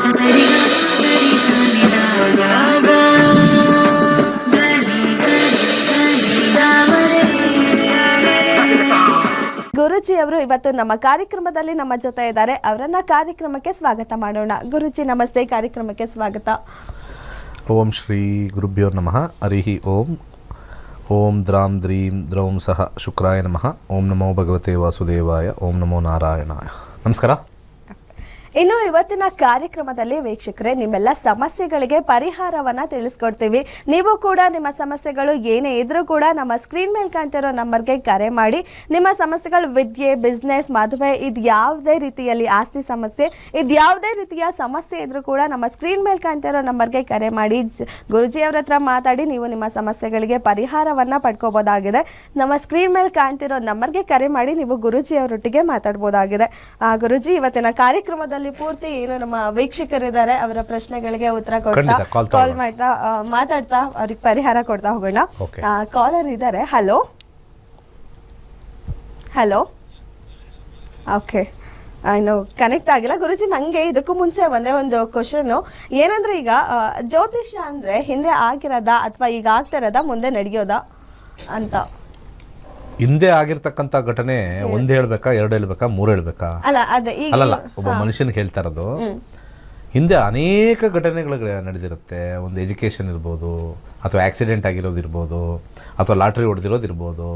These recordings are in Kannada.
ಗುರುಜಿ ಅವರು ಇವತ್ತು ನಮ್ಮ ಕಾರ್ಯಕ್ರಮದಲ್ಲಿ ನಮ್ಮ ಜೊತೆ ಇದ್ದಾರೆ. ಅವರನ್ನ ಕಾರ್ಯಕ್ರಮಕ್ಕೆ ಸ್ವಾಗತ ಮಾಡೋಣ. ಗುರುಜಿ ನಮಸ್ತೆ, ಕಾರ್ಯಕ್ರಮಕ್ಕೆ ಸ್ವಾಗತ. ಓಂ ಶ್ರೀ ಗುರುಭ್ಯೋ ನಮಃ. ಹರಿ ಓಂ. ಓಂ ದ್ರಾಂ ದ್ರೀಂ ದ್ರೌಂ ಸಹ ಶುಕ್ರಾಯ ನಮಃ. ಓಂ ನಮೋ ಭಗವತೆ ವಾಸುದೇವಾಯ. ಓಂ ನಮೋ ನಾರಾಯಣಾಯ. ನಮಸ್ಕಾರ. ಇನ್ನು ಇವತ್ತಿನ ಕಾರ್ಯಕ್ರಮದಲ್ಲಿ ವೀಕ್ಷಕರೇ, ನಿಮ್ಮೆಲ್ಲ ಸಮಸ್ಯೆಗಳಿಗೆ ಪರಿಹಾರವನ್ನ ತಿಳಿಸ್ಕೊಡ್ತೀವಿ. ನೀವು ಕೂಡ ನಿಮ್ಮ ಸಮಸ್ಯೆಗಳು ಏನೇ ಇದ್ರೂ ಕೂಡ ನಮ್ಮ ಸ್ಕ್ರೀನ್ ಮೇಲೆ ಕಾಣ್ತಿರೋ ನಂಬರ್ಗೆ ಕರೆ ಮಾಡಿ ನಿಮ್ಮ ಸಮಸ್ಯೆಗಳು ವಿದ್ಯೆ, ಬಿಸ್ನೆಸ್, ಮದುವೆ, ಇದು ಯಾವುದೇ ರೀತಿಯಲ್ಲಿ ಆಸ್ತಿ ಸಮಸ್ಯೆ, ಇದು ಯಾವುದೇ ರೀತಿಯ ಸಮಸ್ಯೆ ಇದ್ರೂ ಕೂಡ ನಮ್ಮ ಸ್ಕ್ರೀನ್ ಮೇಲೆ ಕಾಣ್ತಿರೋ ನಂಬರ್ಗೆ ಕರೆ ಮಾಡಿ ಗುರುಜಿ ಅವ್ರ ಹತ್ರ ಮಾತಾಡಿ ನೀವು ನಿಮ್ಮ ಸಮಸ್ಯೆಗಳಿಗೆ ಪರಿಹಾರವನ್ನ ಪಡ್ಕೋಬಹುದಾಗಿದೆ. ನಮ್ಮ ಸ್ಕ್ರೀನ್ ಮೇಲೆ ಕಾಣ್ತಿರೋ ನಂಬರ್ಗೆ ಕರೆ ಮಾಡಿ ನೀವು ಗುರುಜಿ ಅವರೊಟ್ಟಿಗೆ ಮಾತಾಡ್ಬೋದಾಗಿದೆ. ಗುರುಜಿ, ಇವತ್ತಿನ ಕಾರ್ಯಕ್ರಮದಲ್ಲಿ ಪೂರ್ತಿ ಏನು ನಮ್ಮ ವೀಕ್ಷಕರಿದ್ದಾರೆ ಅವರ ಪ್ರಶ್ನೆಗಳಿಗೆ ಉತ್ತರ ಕೊಡ್ತಾ, ಕಾಲ್ ಮಾಡ್ತಾ, ಮಾತಾಡ್ತಾ ಅವ್ರಿಗೆ ಪರಿಹಾರ ಕೊಡ್ತಾ ಹೋಗೋಣ. ಕಾಲರ್ ಇದ್ದಾರೆ. Hello hello. ಓಕೆ, ಇನ್ನು ಕನೆಕ್ಟ್ ಆಗಿಲ್ಲ. ಗುರುಜಿ, ನಂಗೆ ಇದಕ್ಕೂ ಮುಂಚೆ ಒಂದೇ ಒಂದು ಕ್ವಶನ್ ಏನಂದ್ರೆ, ಈಗ ಜ್ಯೋತಿಷ್ಯ ಅಂದ್ರೆ ಹಿಂದೆ ಆಗಿರೋದಾ ಅಥವಾ ಈಗ ಆಗ್ತಿರೋದಾ, ಮುಂದೆ ನಡೆಯೋದಾ ಅಂತ? ಹಿಂದೆ ಆಗಿರ್ತಕ್ಕಂಥ ಘಟನೆ ಒಂದ್ ಹೇಳ್ಬೇಕಾ, ಎರಡು ಹೇಳ್ಬೇಕಾ, ಮೂರು ಹೇಳ್ಬೇಕಾ? ಅಲ್ಲಲ್ಲ, ಒಬ್ಬ ಮನುಷ್ಯನಿಗೆ ಹೇಳ್ತಾ ಇರೋದು. ಹಿಂದೆ ಅನೇಕ ಘಟನೆಗಳು ನಡೆದಿರುತ್ತೆ. ಒಂದು ಎಜುಕೇಷನ್ ಇರ್ಬೋದು, ಅಥವಾ ಆಕ್ಸಿಡೆಂಟ್ ಆಗಿರೋದಿರ್ಬೋದು, ಅಥವಾ ಲಾಟ್ರಿ ಹೊಡೆದಿರೋದಿರ್ಬೋದು,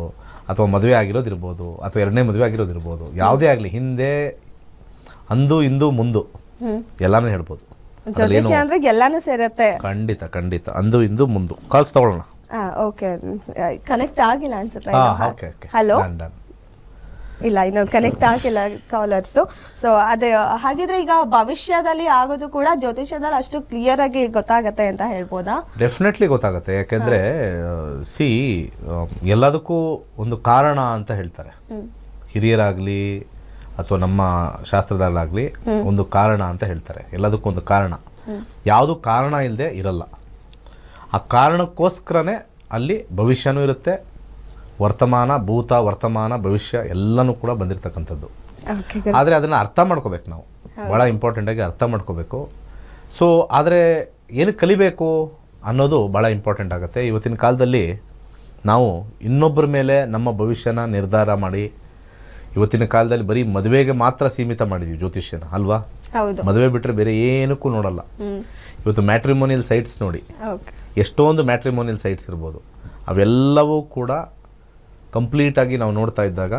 ಅಥವಾ ಮದುವೆ ಆಗಿರೋದಿರ್ಬೋದು, ಅಥವಾ ಎರಡನೇ ಮದುವೆ ಆಗಿರೋದಿರ್ಬೋದು. ಯಾವುದೇ ಆಗಲಿ, ಹಿಂದೆ ಅಂದು ಇಂದು ಮುಂದು ಎಲ್ಲಾನು ಹೇಳ್ಬೋದು. ಎಲ್ಲಾನು ಸೇರುತ್ತೆ. ಖಂಡಿತ ಖಂಡಿತ. ಅಂದು ಇಂದು ಮುಂದು. ಕಾಲ್ಸ್ ತಗೊಳ್ಳೋಣ. ಓಕೆ, ಕನೆಕ್ಟ್ ಆಗಿಲ್ಲ ಅನ್ಸುತ್ತೆ. ಹಲೋ. ಇಲ್ಲ, ಇನ್ನು ಕನೆಕ್ಟ್ ಆಗಿಲ್ಲ ಕಾಲರ್ಸು. ಸೊ ಅದೇ ಹಾಗಿದ್ರೆ ಈಗ ಭವಿಷ್ಯದಲ್ಲಿ ಆಗೋದು ಕೂಡ ಜ್ಯೋತಿಷ್ಯದಲ್ಲಿ ಅಷ್ಟು ಕ್ಲಿಯರ್ ಆಗಿ ಗೊತ್ತಾಗತ್ತೆ ಅಂತ ಹೇಳ್ಬೋದಾ? ಡೆಫಿನೆಟ್ಲಿ ಗೊತ್ತಾಗತ್ತೆ. ಯಾಕೆಂದ್ರೆ ಎಲ್ಲದಕ್ಕೂ ಒಂದು ಕಾರಣ ಅಂತ ಹೇಳ್ತಾರೆ. ಹಿರಿಯರಾಗ್ಲಿ ಅಥವಾ ನಮ್ಮ ಶಾಸ್ತ್ರದಲ್ಲಾಗ್ಲಿ ಒಂದು ಕಾರಣ ಅಂತ ಹೇಳ್ತಾರೆ. ಎಲ್ಲದಕ್ಕೂ ಒಂದು ಕಾರಣ. ಯಾವುದು ಕಾರಣ ಇಲ್ಲದೆ ಇರಲ್ಲ. ಆ ಕಾರಣಕ್ಕೋಸ್ಕರನೇ ಅಲ್ಲಿ ಭವಿಷ್ಯನೂ ಇರುತ್ತೆ, ವರ್ತಮಾನ, ಭೂತ, ವರ್ತಮಾನ, ಭವಿಷ್ಯ ಎಲ್ಲನೂ ಕೂಡ ಬಂದಿರತಕ್ಕಂಥದ್ದು. ಆದರೆ ಅದನ್ನು ಅರ್ಥ ಮಾಡ್ಕೋಬೇಕು ನಾವು. ಭಾಳ ಇಂಪಾರ್ಟೆಂಟಾಗಿ ಅರ್ಥ ಮಾಡ್ಕೋಬೇಕು. ಸೊ ಆದರೆ ಏನು ಕಲಿಬೇಕು ಅನ್ನೋದು ಭಾಳ ಇಂಪಾರ್ಟೆಂಟ್ ಆಗುತ್ತೆ. ಇವತ್ತಿನ ಕಾಲದಲ್ಲಿ ನಾವು ಇನ್ನೊಬ್ಬರ ಮೇಲೆ ನಮ್ಮ ಭವಿಷ್ಯನ ನಿರ್ಧಾರ ಮಾಡಿ, ಇವತ್ತಿನ ಕಾಲದಲ್ಲಿ ಬರೀ ಮದುವೆಗೆ ಮಾತ್ರ ಸೀಮಿತ ಮಾಡಿದ್ವಿ ಜ್ಯೋತಿಷ್ಯನ, ಅಲ್ವಾ? ಮದುವೆ ಬಿಟ್ಟರೆ ಬೇರೆ ಏನಕ್ಕೂ ನೋಡಲ್ಲ. ಇವತ್ತು ಮ್ಯಾಟ್ರಿಮೋನಿಯಲ್ ಸೈಟ್ಸ್ ನೋಡಿ, ಎಷ್ಟೊಂದು ಮ್ಯಾಟ್ರಿಮೋನಿಯಲ್ ಸೈಟ್ಸ್ ಇರ್ಬೋದು. ಅವೆಲ್ಲವೂ ಕೂಡ ಕಂಪ್ಲೀಟಾಗಿ ನಾವು ನೋಡ್ತಾ ಇದ್ದಾಗ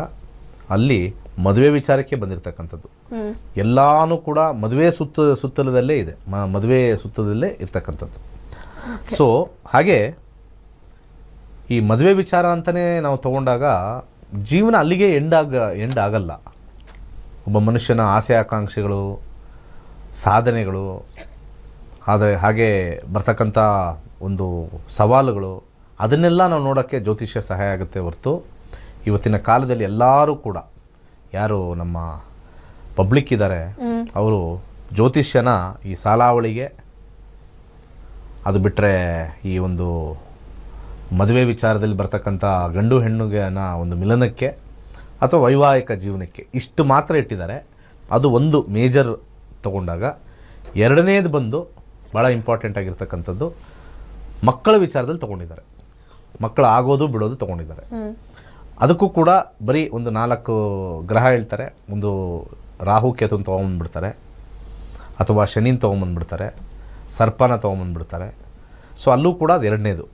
ಅಲ್ಲಿ ಮದುವೆ ವಿಚಾರಕ್ಕೆ ಬಂದಿರತಕ್ಕಂಥದ್ದು ಎಲ್ಲಾನು ಕೂಡ ಮದುವೆ ಸುತ್ತಲದಲ್ಲೇ ಇದೆ, ಮದುವೆ ಸುತ್ತದಲ್ಲೇ ಇರ್ತಕ್ಕಂಥದ್ದು. ಸೊ ಹಾಗೆ ಈ ಮದುವೆ ವಿಚಾರ ಅಂತಲೇ ನಾವು ತಗೊಂಡಾಗ ಜೀವನ ಅಲ್ಲಿಗೆ ಎಂಡ್ ಆಗಲ್ಲ. ಒಬ್ಬ ಮನುಷ್ಯನ ಆಸೆ ಆಕಾಂಕ್ಷೆಗಳು, ಸಾಧನೆಗಳು, ಆದರೆ ಹಾಗೆ ಬರ್ತಕ್ಕಂಥ ಒಂದು ಸವಾಲುಗಳು, ಅದನ್ನೆಲ್ಲ ನಾವು ನೋಡೋಕ್ಕೆ ಜ್ಯೋತಿಷ್ಯ ಸಹಾಯ ಆಗುತ್ತೆ ಹೊರತು ಇವತ್ತಿನ ಕಾಲದಲ್ಲಿ ಎಲ್ಲರೂ ಕೂಡ ಯಾರು ನಮ್ಮ ಪಬ್ಲಿಕ್ ಇದ್ದಾರೆ ಅವರು ಜ್ಯೋತಿಷ್ಯನ ಈ ಸಾಲಾವಳಿಗೆ, ಅದು ಬಿಟ್ಟರೆ ಈ ಒಂದು ಮದುವೆ ವಿಚಾರದಲ್ಲಿ ಬರ್ತಕ್ಕಂಥ ಗಂಡು ಹೆಣ್ಣುಗೆನ ಒಂದು ಮಿಲನಕ್ಕೆ ಅಥವಾ ವೈವಾಹಿಕ ಜೀವನಕ್ಕೆ ಇಷ್ಟು ಮಾತ್ರ ಇಟ್ಟಿದ್ದಾರೆ. ಅದು ಒಂದು ಮೇಜರ್ ತಗೊಂಡಾಗ, ಎರಡನೇದು ಬಂದು ಭಾಳ ಇಂಪಾರ್ಟೆಂಟ್ ಆಗಿರ್ತಕ್ಕಂಥದ್ದು ಮಕ್ಕಳ ವಿಚಾರದಲ್ಲಿ ತೊಗೊಂಡಿದ್ದಾರೆ. ಮಕ್ಕಳು ಆಗೋದು ಬಿಡೋದು ತೊಗೊಂಡಿದ್ದಾರೆ. ಅದಕ್ಕೂ ಕೂಡ ಬರೀ ಒಂದು 4 ಗ್ರಹ ಹೇಳ್ತಾರೆ. ಒಂದು ರಾಹು ಕೇತುನ ತೊಗೊಂಬಂದ್ಬಿಡ್ತಾರೆ, ಅಥವಾ ಶನಿನ ತೊಗೊಂಬಂದ್ಬಿಡ್ತಾರೆ, ಸರ್ಪನ ತೊಗೊಂಬಂದ್ಬಿಡ್ತಾರೆ. ಸೊ ಅಲ್ಲೂ ಕೂಡ ಅದು ಎರಡನೇದು.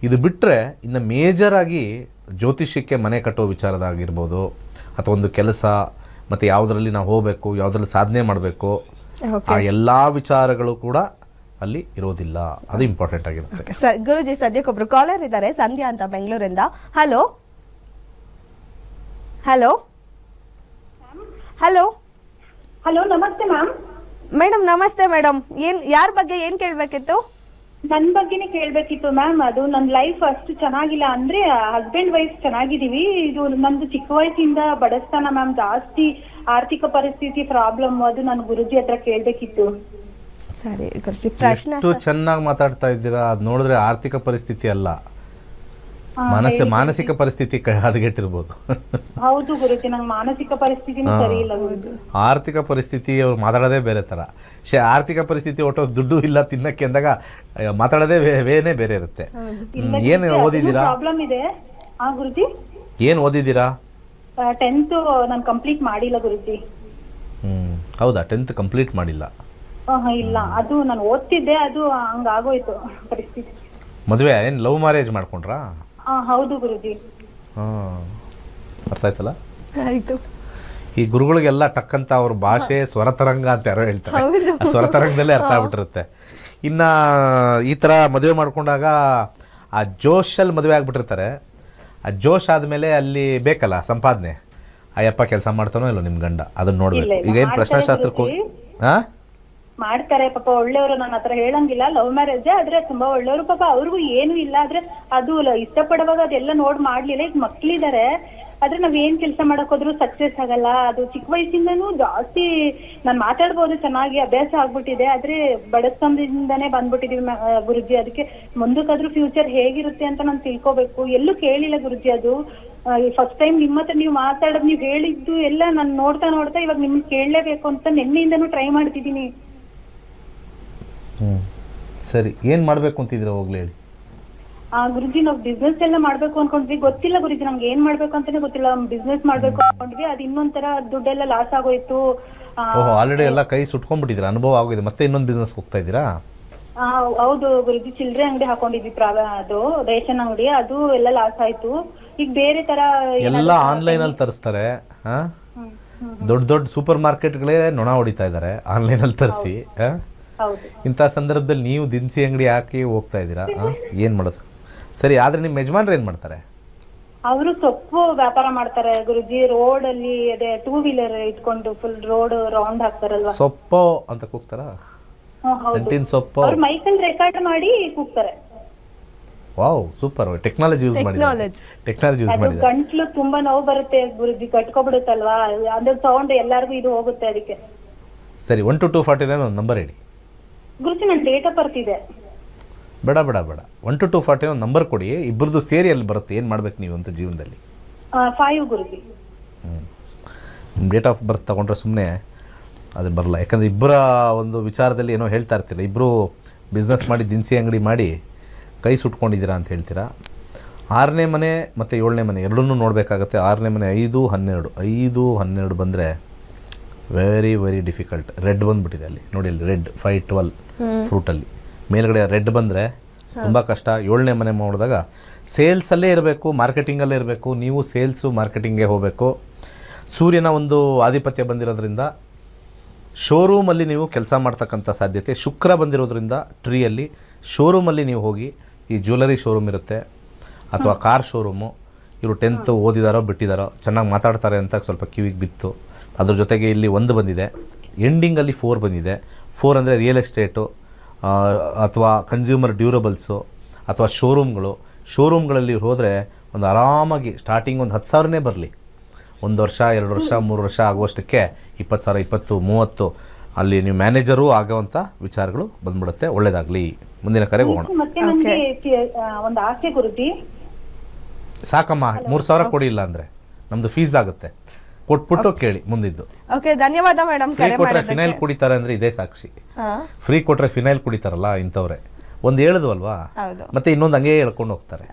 ಇದು ಬಿಟ್ಟರೆ ಇನ್ನು ಮೇಜರಾಗಿ ಜ್ಯೋತಿಷ್ಯಕ್ಕೆ ಮನೆ ಕಟ್ಟೋ ವಿಚಾರದಾಗಿರ್ಬೋದು, ಅಥವಾ ಒಂದು ಕೆಲಸ ಮತ್ತು ಯಾವುದರಲ್ಲಿ ನಾವು ಹೋಗಬೇಕು, ಯಾವುದರಲ್ಲಿ ಸಾಧನೆ ಮಾಡಬೇಕು, ಆ ಎಲ್ಲ ವಿಚಾರಗಳು ಕೂಡ ಅಲ್ಲಿ ಇರೋದಿಲ್ಲ. ಅದು ಇಂಪಾರ್ಟೆಂಟ್ ಆಗಿರುತ್ತೆ. ಗುರುಜಿ, ಸದ್ಯಕ್ಕೊಬ್ರು ಕಾಲರ್ ಇದ್ದಾರೆ, ಸಂಧ್ಯಾ ಅಂತ ಬೆಂಗಳೂರಿಂದ. Hello hello hello hello. ನಮಸ್ತೆ ಮ್ಯಾಮ್. ಮೇಡಮ್ ನಮಸ್ತೆ ಮೇಡಮ್. ಯಾರ ಬಗ್ಗೆ ಏನು ಕೇಳಬೇಕಿತ್ತು? ನನ್ನ ಬಗ್ಗೆನೇ ಕೇಳಬೇಕಿತ್ತು ಮ್ಯಾಮ್. ಅದು ನನ್ನ ಲೈಫ್ ಅಷ್ಟು ಚೆನ್ನಾಗಿಲ್ಲ. ಅಂದ್ರೆ ಹಸ್ಬೆಂಡ್ ವೈಫ್ ಚೆನ್ನಾಗಿದ್ದೀವಿ. ಇದು ನಂದು ಚಿಕ್ಕ ವಯಸ್ಸಿಂದ ಬಡಸ್ತಾನ ಮ್ಯಾಮ್, ಜಾಸ್ತಿ ಆರ್ಥಿಕ ಪರಿಸ್ಥಿತಿ ಪ್ರಾಬ್ಲಮ್. ಅದು ನಾನು ಗುರುಜಿ ಹತ್ರ ಕೇಳಬೇಕಿತ್ತು. ಸರಿ ಗುರುಜಿ, ಪ್ರಶ್ನೆ ಚೆನ್ನಾಗಿ ಮಾತಾಡ್ತಾ ಇದ್ದೀರಾ. ಅದು ನೋಡಿದ್ರೆ ಆರ್ಥಿಕ ಪರಿಸ್ಥಿತಿ ಅಲ್ಲ, ಮಾನಸಿಕ ಪರಿಸ್ಥಿತಿ ಹದಗೆಟ್ಟಿರ್ಬೋದು. ಹೌದು ಗುರುಜಿ, ನಂಗೆ ಮಾನಸಿಕ ಪರಿಸ್ಥಿತಿನೂ ಸರಿ ಇಲ್ಲ ಗುರುಜಿ. ಆರ್ಥಿಕ ಪರಿಸ್ಥಿತಿ ಅವ್ರು ಮಾತಾಡೋದೇ ಬೇರೆ ಥರ. ಆರ್ಥಿಕ ಪರಿಸ್ಥಿತಿ ಒಟ್ಟು ದುಡ್ಡು ಇಲ್ಲ ತಿನ್ನಕ್ಕೆ ಅಂದಾಗ ಮಾತಾಡೋದೇ ವೇನೇ ಬೇರೆ ಇರುತ್ತೆ. ಏನು ಓದಿದ್ದೀರಾ? ಪ್ರಾಬ್ಲಮ್ ಇದೆ. ಹಾ ಗುರುಜಿ, ಏನು ಓದಿದ್ದೀರಾ? 10th ನಾನು ಕಂಪ್ಲೀಟ್ ಮಾಡಿಲ್ಲ ಗುರುಜಿ. ಹೌದಾ, 10th ಕಂಪ್ಲೀಟ್ ಮಾಡಿಲ್ಲ? ಇಲ್ಲ, ಅದು ನಾನು ಓದ್ತಿದ್ದೆ, ಅದು ಹಂಗಾಗೋಯ್ತು ಪರಿಸ್ಥಿತಿ. ಮದುವೆ ಏನು ಲವ್ ಮ್ಯಾರೇಜ್ ಮಾಡ್ಕೊಂಡ್ರಾ? ಹೌದು ಗುರುಜಿ. ಅರ್ಥ ಆಯ್ತಲ್ಲ. ಆಯ್ತು. ಈ ಗುರುಗಳಿಗೆಲ್ಲ ಟಕ್ಕಂತ ಅವ್ರ ಭಾಷೆ ಸ್ವರತರಂಗ ಅಂತ ಯಾರೋ ಹೇಳ್ತಾರೆ, ಆ ಸ್ವರತರಂಗದಲ್ಲೇ ಅರ್ಥ ಆಗ್ಬಿಟ್ಟಿರುತ್ತೆ. ಇನ್ನು ಈ ಥರ ಮದುವೆ ಮಾಡ್ಕೊಂಡಾಗ ಆ ಜೋಶಲ್ಲಿ ಮದುವೆ ಆಗ್ಬಿಟ್ಟಿರ್ತಾರೆ. ಆ ಜೋಶ್ ಆದಮೇಲೆ ಅಲ್ಲಿ ಬೇಕಲ್ಲ ಸಂಪಾದನೆ, ಅಯ್ಯಪ್ಪ ಕೆಲಸ ಮಾಡ್ತಾನೋ ಇಲ್ಲೋ ನಿಮ್ಮ ಗಂಡ, ಅದನ್ನ ನೋಡ್ಬೇಕು. ಈಗ ಏನು ಪ್ರಶ್ನಾಶಾಸ್ತ್ರಕ್ಕೆ ಹೋಗಿ ಮಾಡ್ತಾರೆ ಪಾಪ, ಒಳ್ಳೆಯವರು. ನನ್ನ ಹತ್ರ ಹೇಳಂಗಿಲ್ಲ, ಲವ್ ಮ್ಯಾರೇಜ್ ಆದ್ರೆ ತುಂಬಾ ಒಳ್ಳೆಯವರು ಪಾಪ, ಅವ್ರಿಗೂ ಏನು ಇಲ್ಲ. ಆದ್ರೆ ಅದು ಇಷ್ಟಪಡುವಾಗ ಅದೆಲ್ಲ ನೋಡ್ ಮಾಡ್ಲಿಲ್ಲ. ಈಗ ಮಕ್ಳಿದಾರೆ, ಆದ್ರೆ ನಾವ್ ಏನ್ ಕೆಲಸ ಮಾಡಕ್ ಹೋದ್ರು ಸಕ್ಸಸ್ ಆಗಲ್ಲ. ಅದು ಚಿಕ್ಕ ವಯಸ್ಸಿಂದನೂ ಜಾಸ್ತಿ ನಾನ್ ಮಾತಾಡ್ಬೋದು, ಚೆನ್ನಾಗಿ ಅಭ್ಯಾಸ ಆಗ್ಬಿಟ್ಟಿದೆ. ಆದ್ರೆ ಬಡತನದಿಂದಾನೇ ಬಂದ್ಬಿಟ್ಟಿದೀವಿ ಗುರುಜಿ. ಅದಕ್ಕೆ ಮುಂದಕ್ಕಾದ್ರೂ ಫ್ಯೂಚರ್ ಹೇಗಿರುತ್ತೆ ಅಂತ ನಾನು ತಿಳ್ಕೊಬೇಕು. ಎಲ್ಲೂ ಕೇಳಿಲ್ಲ ಗುರುಜಿ. ಅದು ಫಸ್ಟ್ ಟೈಮ್ ನಿಮ್ಮ ಹತ್ರ ನೀವು ಮಾತಾಡೋದು, ನೀವು ಹೇಳಿದ್ದು ಎಲ್ಲ ನಾನು ನೋಡ್ತಾ ಇವಾಗ ನಿಮ್ಗೆ ಕೇಳಲೇಬೇಕು ಅಂತ ನಿನ್ನೆಯಿಂದನೂ ಟ್ರೈ ಮಾಡ್ತಿದ್ದೀನಿ. ಸರಿ, ಏನು ಮಾಡಬೇಕು ಅಂತಿದ್ರೆ ಹೋಗ್ಲಿ ಹೇಳಿ. ಗುರುಜಿ, ನಾವು ಬಿಸ್ನೆಸ್ ಎಲ್ಲ ಮಾಡ್ಬೇಕು ಅನ್ಕೊಂಡ್ವಿ. ಗೊತ್ತಿಲ್ಲ ಗುರುಜಿ, ನಮ್ಗೆ ಏನ್ ಮಾಡ್ಬೇಕು ಅಂತಾನೆ ಗೊತ್ತಿಲ್ಲ. ಬಿಸ್ನೆಸ್ ಮಾಡ್ಬೇಕು ಅನ್ಕೊಂಡ್ವಿ, ಅದ್ ಇನ್ನೊಂಥರ ದುಡ್ಡೆಲ್ಲ ಲಾಸ್ ಆಗೋಯ್ತು. ಆಲ್ರೆಡಿ ಎಲ್ಲ ಕೈ ಸುಟ್ಕೊಂಡ್ಬಿಟ್ಟಿದ್ರ, ಅನುಭವ ಆಗಿದೆ, ಮತ್ತೆ ಇನ್ನೊಂದು ಬಿಸ್ನೆಸ್ ಹೋಗ್ತಾ ಇದ್ದೀರಾ? ಹೌದು ಗುರುಜಿ, ಚಿಲ್ಲರೆ ಅಂಗಡಿ ಹಾಕೊಂಡಿದ್ವಿ, ಅದು ರೇಷನ್ ಅಂಗಡಿ, ಅದು ಎಲ್ಲ ಲಾಸ್ ಆಯ್ತು. ಈಗ ಬೇರೆ ತರ ಎಲ್ಲ ಆನ್ಲೈನ್ ಅಲ್ಲಿ ತರಿಸ್ತಾರೆ. ದೊಡ್ಡ ಸೂಪರ್ ಮಾರ್ಕೆಟ್ಗಳೇ ನೊಣ ಹೊಡಿತಾ ಇದ್ದಾರೆ ಆನ್ಲೈನ್ ಅಲ್ಲಿ ತರಿಸಿ. ಇಂಥ ಸಂದರ್ಭದಲ್ಲಿ ನೀವು ದಿನಸಿ ಅಂಗಡಿ ಹಾಕಿ ಹೋಗ್ತಾ ಇದ್ದೀರಾ, ಏನು ಮಾಡೋದು? ಸರಿ, ಆದರೆ ನಿಮ್ಮ ಯಜಮಾನ್ರು ಏನು ಮಾಡ್ತಾರೆ? ಅವರು ಸೊಪ್ಪು ವ್ಯಾಪಾರ ಮಾಡ್ತಾರೆ ಗುರುಜಿ. ರೋಡ್ ಅಲ್ಲಿ ಅದೇ 2 ವೀಲರ್ ಇಟ್ಕೊಂಡು ಫುಲ್ ರೋಡ್ ರೌಂಡ್ ಹಾಕ್ತಾರಲ್ವಾ, ಸೊಪ್ಪು ಅಂತ ಕೂಗ್ತಾರ? ಸೊಪ್ಪು ಅವ್ರು ಮೈಕಲ್ ರೆಕಾರ್ಡ್ ಮಾಡಿ ಕೂಗ್ತಾರೆ. Wow, super. ಟೆಕ್ನಾಲಜಿ ಯೂಸ್ ಮಾಡಿದ್ದಾರೆ. ಗಂಟ್ಲು ತುಂಬಾ ನೋವು ಬರುತ್ತೆ ಗುರುಜಿ, ಕಟ್ಕೊಬಿಡುತ್ತಲ್ವಾ, ಅದ್ರ ಸೌಂಡ್ ಎಲ್ಲಾರ್ಗು ಇದು ಹೋಗುತ್ತೆ ಅದಕ್ಕೆ. ಸರಿ, 1 to 249 ಒಂದು ನಂಬರ್ ಹೇಳಿ ಗುರುಜಿ. ನನ್ನ ಡೇಟ್ ಆಫ್ ಬರ್ತ್ ಇದೆ. ಬೇಡ 1 to 249 ನಂಬರ್ ಕೊಡಿ. ಇಬ್ಬರದು ಸೇರಿ ಅಲ್ಲಿ ಬರುತ್ತೆ. ಏನು ಮಾಡ್ಬೇಕು ನೀವು ಅಂತ ಜೀವನದಲ್ಲಿ? 5 ಗುರುಜಿ. ನಿಮ್ಮ ಡೇಟ್ ಆಫ್ ಬರ್ತ್ ತಗೊಂಡ್ರೆ ಸುಮ್ಮನೆ ಅದು ಬರಲ್ಲ. ಯಾಕಂದರೆ ಇಬ್ಬರ ಒಂದು ವಿಚಾರದಲ್ಲಿ ಏನೋ ಹೇಳ್ತಾ ಇರ್ತೀರ, ಇಬ್ಬರು ಬಿಸ್ನೆಸ್ ಮಾಡಿ ದಿನಸಿ ಅಂಗಡಿ ಮಾಡಿ ಕೈ ಸುಟ್ಕೊಂಡಿದ್ದೀರಾ ಅಂತ ಹೇಳ್ತೀರಾ. 6ನೇ ಮನೆ ಮತ್ತು 7ನೇ ಮನೆ ಎರಡನ್ನೂ ನೋಡಬೇಕಾಗತ್ತೆ. 6ನೇ ಮನೆ 5, 12 ಬಂದರೆ ವೆರಿ ಡಿಫಿಕಲ್ಟ್. ರೆಡ್ ಬಂದುಬಿಟ್ಟಿದೆ ಅಲ್ಲಿ ನೋಡಿ, ಅಲ್ಲಿ ರೆಡ್ 5, 12 ಫ್ರೂಟಲ್ಲಿ ಮೇಲ್ಗಡೆ ರೆಡ್ ಬಂದರೆ ತುಂಬ ಕಷ್ಟ. 7ನೇ ಮನೆ ಮಾಡಿದಾಗ ಸೇಲ್ಸಲ್ಲೇ ಇರಬೇಕು, ಮಾರ್ಕೆಟಿಂಗಲ್ಲೇ ಇರಬೇಕು. ನೀವು ಸೇಲ್ಸು ಮಾರ್ಕೆಟಿಂಗ್ಗೆ ಹೋಗಬೇಕು. ಸೂರ್ಯನ ಒಂದು ಆಧಿಪತ್ಯ ಬಂದಿರೋದ್ರಿಂದ ಶೋರೂಮಲ್ಲಿ ನೀವು ಕೆಲಸ ಮಾಡ್ತಕ್ಕಂಥ ಸಾಧ್ಯತೆ. ಶುಕ್ರ ಬಂದಿರೋದ್ರಿಂದ ಟ್ರೀಯಲ್ಲಿ ಶೋರೂಮಲ್ಲಿ ನೀವು ಹೋಗಿ, ಈ ಜ್ಯುವೆಲರಿ ಶೋರೂಮ್ ಇರುತ್ತೆ ಅಥವಾ ಕಾರ್ ಶೋರೂಮು, ಇವರು 10th ಓದಿದಾರೋ ಬಿಟ್ಟಿದ್ದಾರೋ, ಚೆನ್ನಾಗಿ ಮಾತಾಡ್ತಾರೆ ಅಂತ ಸ್ವಲ್ಪ ಕಿವಿಗೆ ಬಿತ್ತು. ಅದ್ರ ಜೊತೆಗೆ ಇಲ್ಲಿ 1 ಬಂದಿದೆ, ಎಂಡಿಂಗಲ್ಲಿ 4 ಬಂದಿದೆ. 4 ಅಂದರೆ ರಿಯಲ್ ಎಸ್ಟೇಟು ಅಥವಾ ಕನ್ಸ್ಯೂಮರ್ ಡ್ಯೂರಬಲ್ಸು ಅಥವಾ ಶೋರೂಮ್ಗಳಲ್ಲಿ ಹೋದರೆ ಒಂದು ಆರಾಮಾಗಿ ಸ್ಟಾರ್ಟಿಂಗ್ ಒಂದು 10,000ನೇ ಬರಲಿ. 1 ವರ್ಷ 2 ವರ್ಷ 3 ವರ್ಷ ಆಗುವಷ್ಟಕ್ಕೆ 20,000 20 30 ಅಲ್ಲಿ ನೀವು ಮ್ಯಾನೇಜರು ಆಗೋವಂಥ ವಿಚಾರಗಳು ಬಂದ್ಬಿಡುತ್ತೆ. ಒಳ್ಳೇದಾಗಲಿ. ಮುಂದಿನ ಕರೆಗೆ ಹೋಗೋಣ. ಮತ್ತೆ ನನಗೆ ಒಂದು ಆಸೆ ಗುರುಜಿ. ಸಾಕಮ್ಮ, 3,000 ಕೊಡಿ, ಇಲ್ಲ ಅಂದರೆ ನಮ್ಮದು ಫೀಸ್ ಆಗುತ್ತೆ. ಕೊಟ್ಬಿಟ್ಟು ಕೇಳಿ ಮುಂದಿದ್ದು. ಓಕೆ, ಧನ್ಯವಾದ ಮೇಡಮ್. ಫ್ರೀ ಕೊಟ್ಟರೆ ಫಿನೈಲ್ ಕುಡಿತಾರೆ ಅಂದರೆ ಇದೇ ಸಾಕ್ಷಿ. ಫ್ರೀ ಕೊಟ್ಟರೆ ಫಿನೈಲ್ ಕುಡಿತಾರಲ್ಲ ಇಂಥವ್ರೆ. ಒಂದು ಹೇಳಿದ್ವಲ್ವಾ, ಮತ್ತೆ ಇನ್ನೊಂದು ಹಂಗೆ ಹೇಳ್ಕೊಂಡು ಹೋಗ್ತಾರೆ.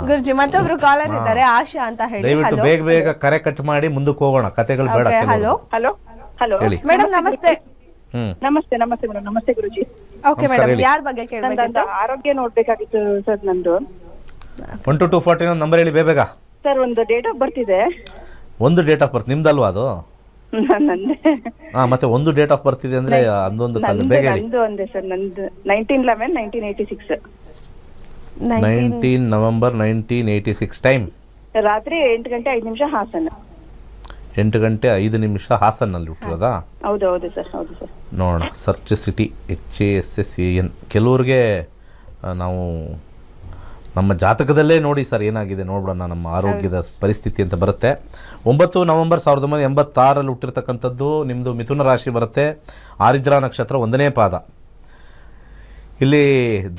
ಗುರುಜಿ, ಮತ್ತೊಬ್ರು ಕಾಲರ್ ಇದ್ದಾರೆ, ಆಶಾ ಅಂತ ಹೇಳಿ. ದಯವಿಟ್ಟು ಬೇಗ ಕರೆ ಕಟ್ ಮಾಡಿ ಮುಂದಕ್ಕೆ ಹೋಗೋಣ, ಕತೆಗಳು ಬೇಡ. ಹಲೋ ಹಲೋ ಹೇಳಿ ಮೇಡಮ್. ನಮಸ್ತೆ. ನಮಸ್ತೆ ಮೇಡಮ್. ನಮಸ್ತೆ ಗುರುಜಿ. ಓಕೆ ಮೇಡಮ್, ಯಾರ ಬಗ್ಗೆ ಕೇಳಬೇಕಿತ್ತು? ಆರೋಗ್ಯ ನೋಡ್ಬೇಕಾಗಿತ್ತು ಸರ್ ನಂದು. 1 to 249 ನಂಬರ್ ಹೇಳಿ ಬೇಗ. ಸರ್, ಒಂದು ಡೇಟ್ ಆಫ್ ಬರ್ತ್ ಇದೆ. ಒಂದು ಡೇಟ್ ಆಫ್ ಬರ್ತ್ ನಿಮ್ದಲ್ವಾ ಅದು? ನಂದೇ. ಮತ್ತೆ ಒಂದು ಡೇಟ್ ಆಫ್ ಬರ್ತ್ ಇದೆ ಅಂದ್ರೆ ಅದೊಂದು ಬೇಗ ಹೇಳಿ. ನಂದು ಒಂದೇ ಸರ್, ನಂದು 19/11/1986. 19 ನವೆಂಬರ್ 1986. ಟೈಮ್ ರಾತ್ರಿ 8 ಗಂಟೆ 5 ನಿಮಿಷ ಹಾಸನ. 8 ಗಂಟೆ 5 ನಿಮಿಷ ಹಾಸನಲ್ಲಿ ಹುಟ್ಟಿರೋದಾ? ಹೌದು ಸರ್. ನೋಡೋಣ. Search city HASSAN. ಕೆಲವ್ರಿಗೆ ನಾವು ನಮ್ಮ ಜಾತಕದಲ್ಲೇ ನೋಡಿ ಸರ್ ಏನಾಗಿದೆ ನೋಡೋಣ ನಮ್ಮ ಆರೋಗ್ಯದ ಪರಿಸ್ಥಿತಿ ಅಂತ ಬರುತ್ತೆ. 9 ನವೆಂಬರ್ 1986 ಹುಟ್ಟಿರ್ತಕ್ಕಂಥದ್ದು. ನಿಮ್ಮದು ಮಿಥುನ ರಾಶಿ ಬರುತ್ತೆ. ಆರಿದ್ರ ನಕ್ಷತ್ರ 1ನೇ ಪಾದ. ಇಲ್ಲಿ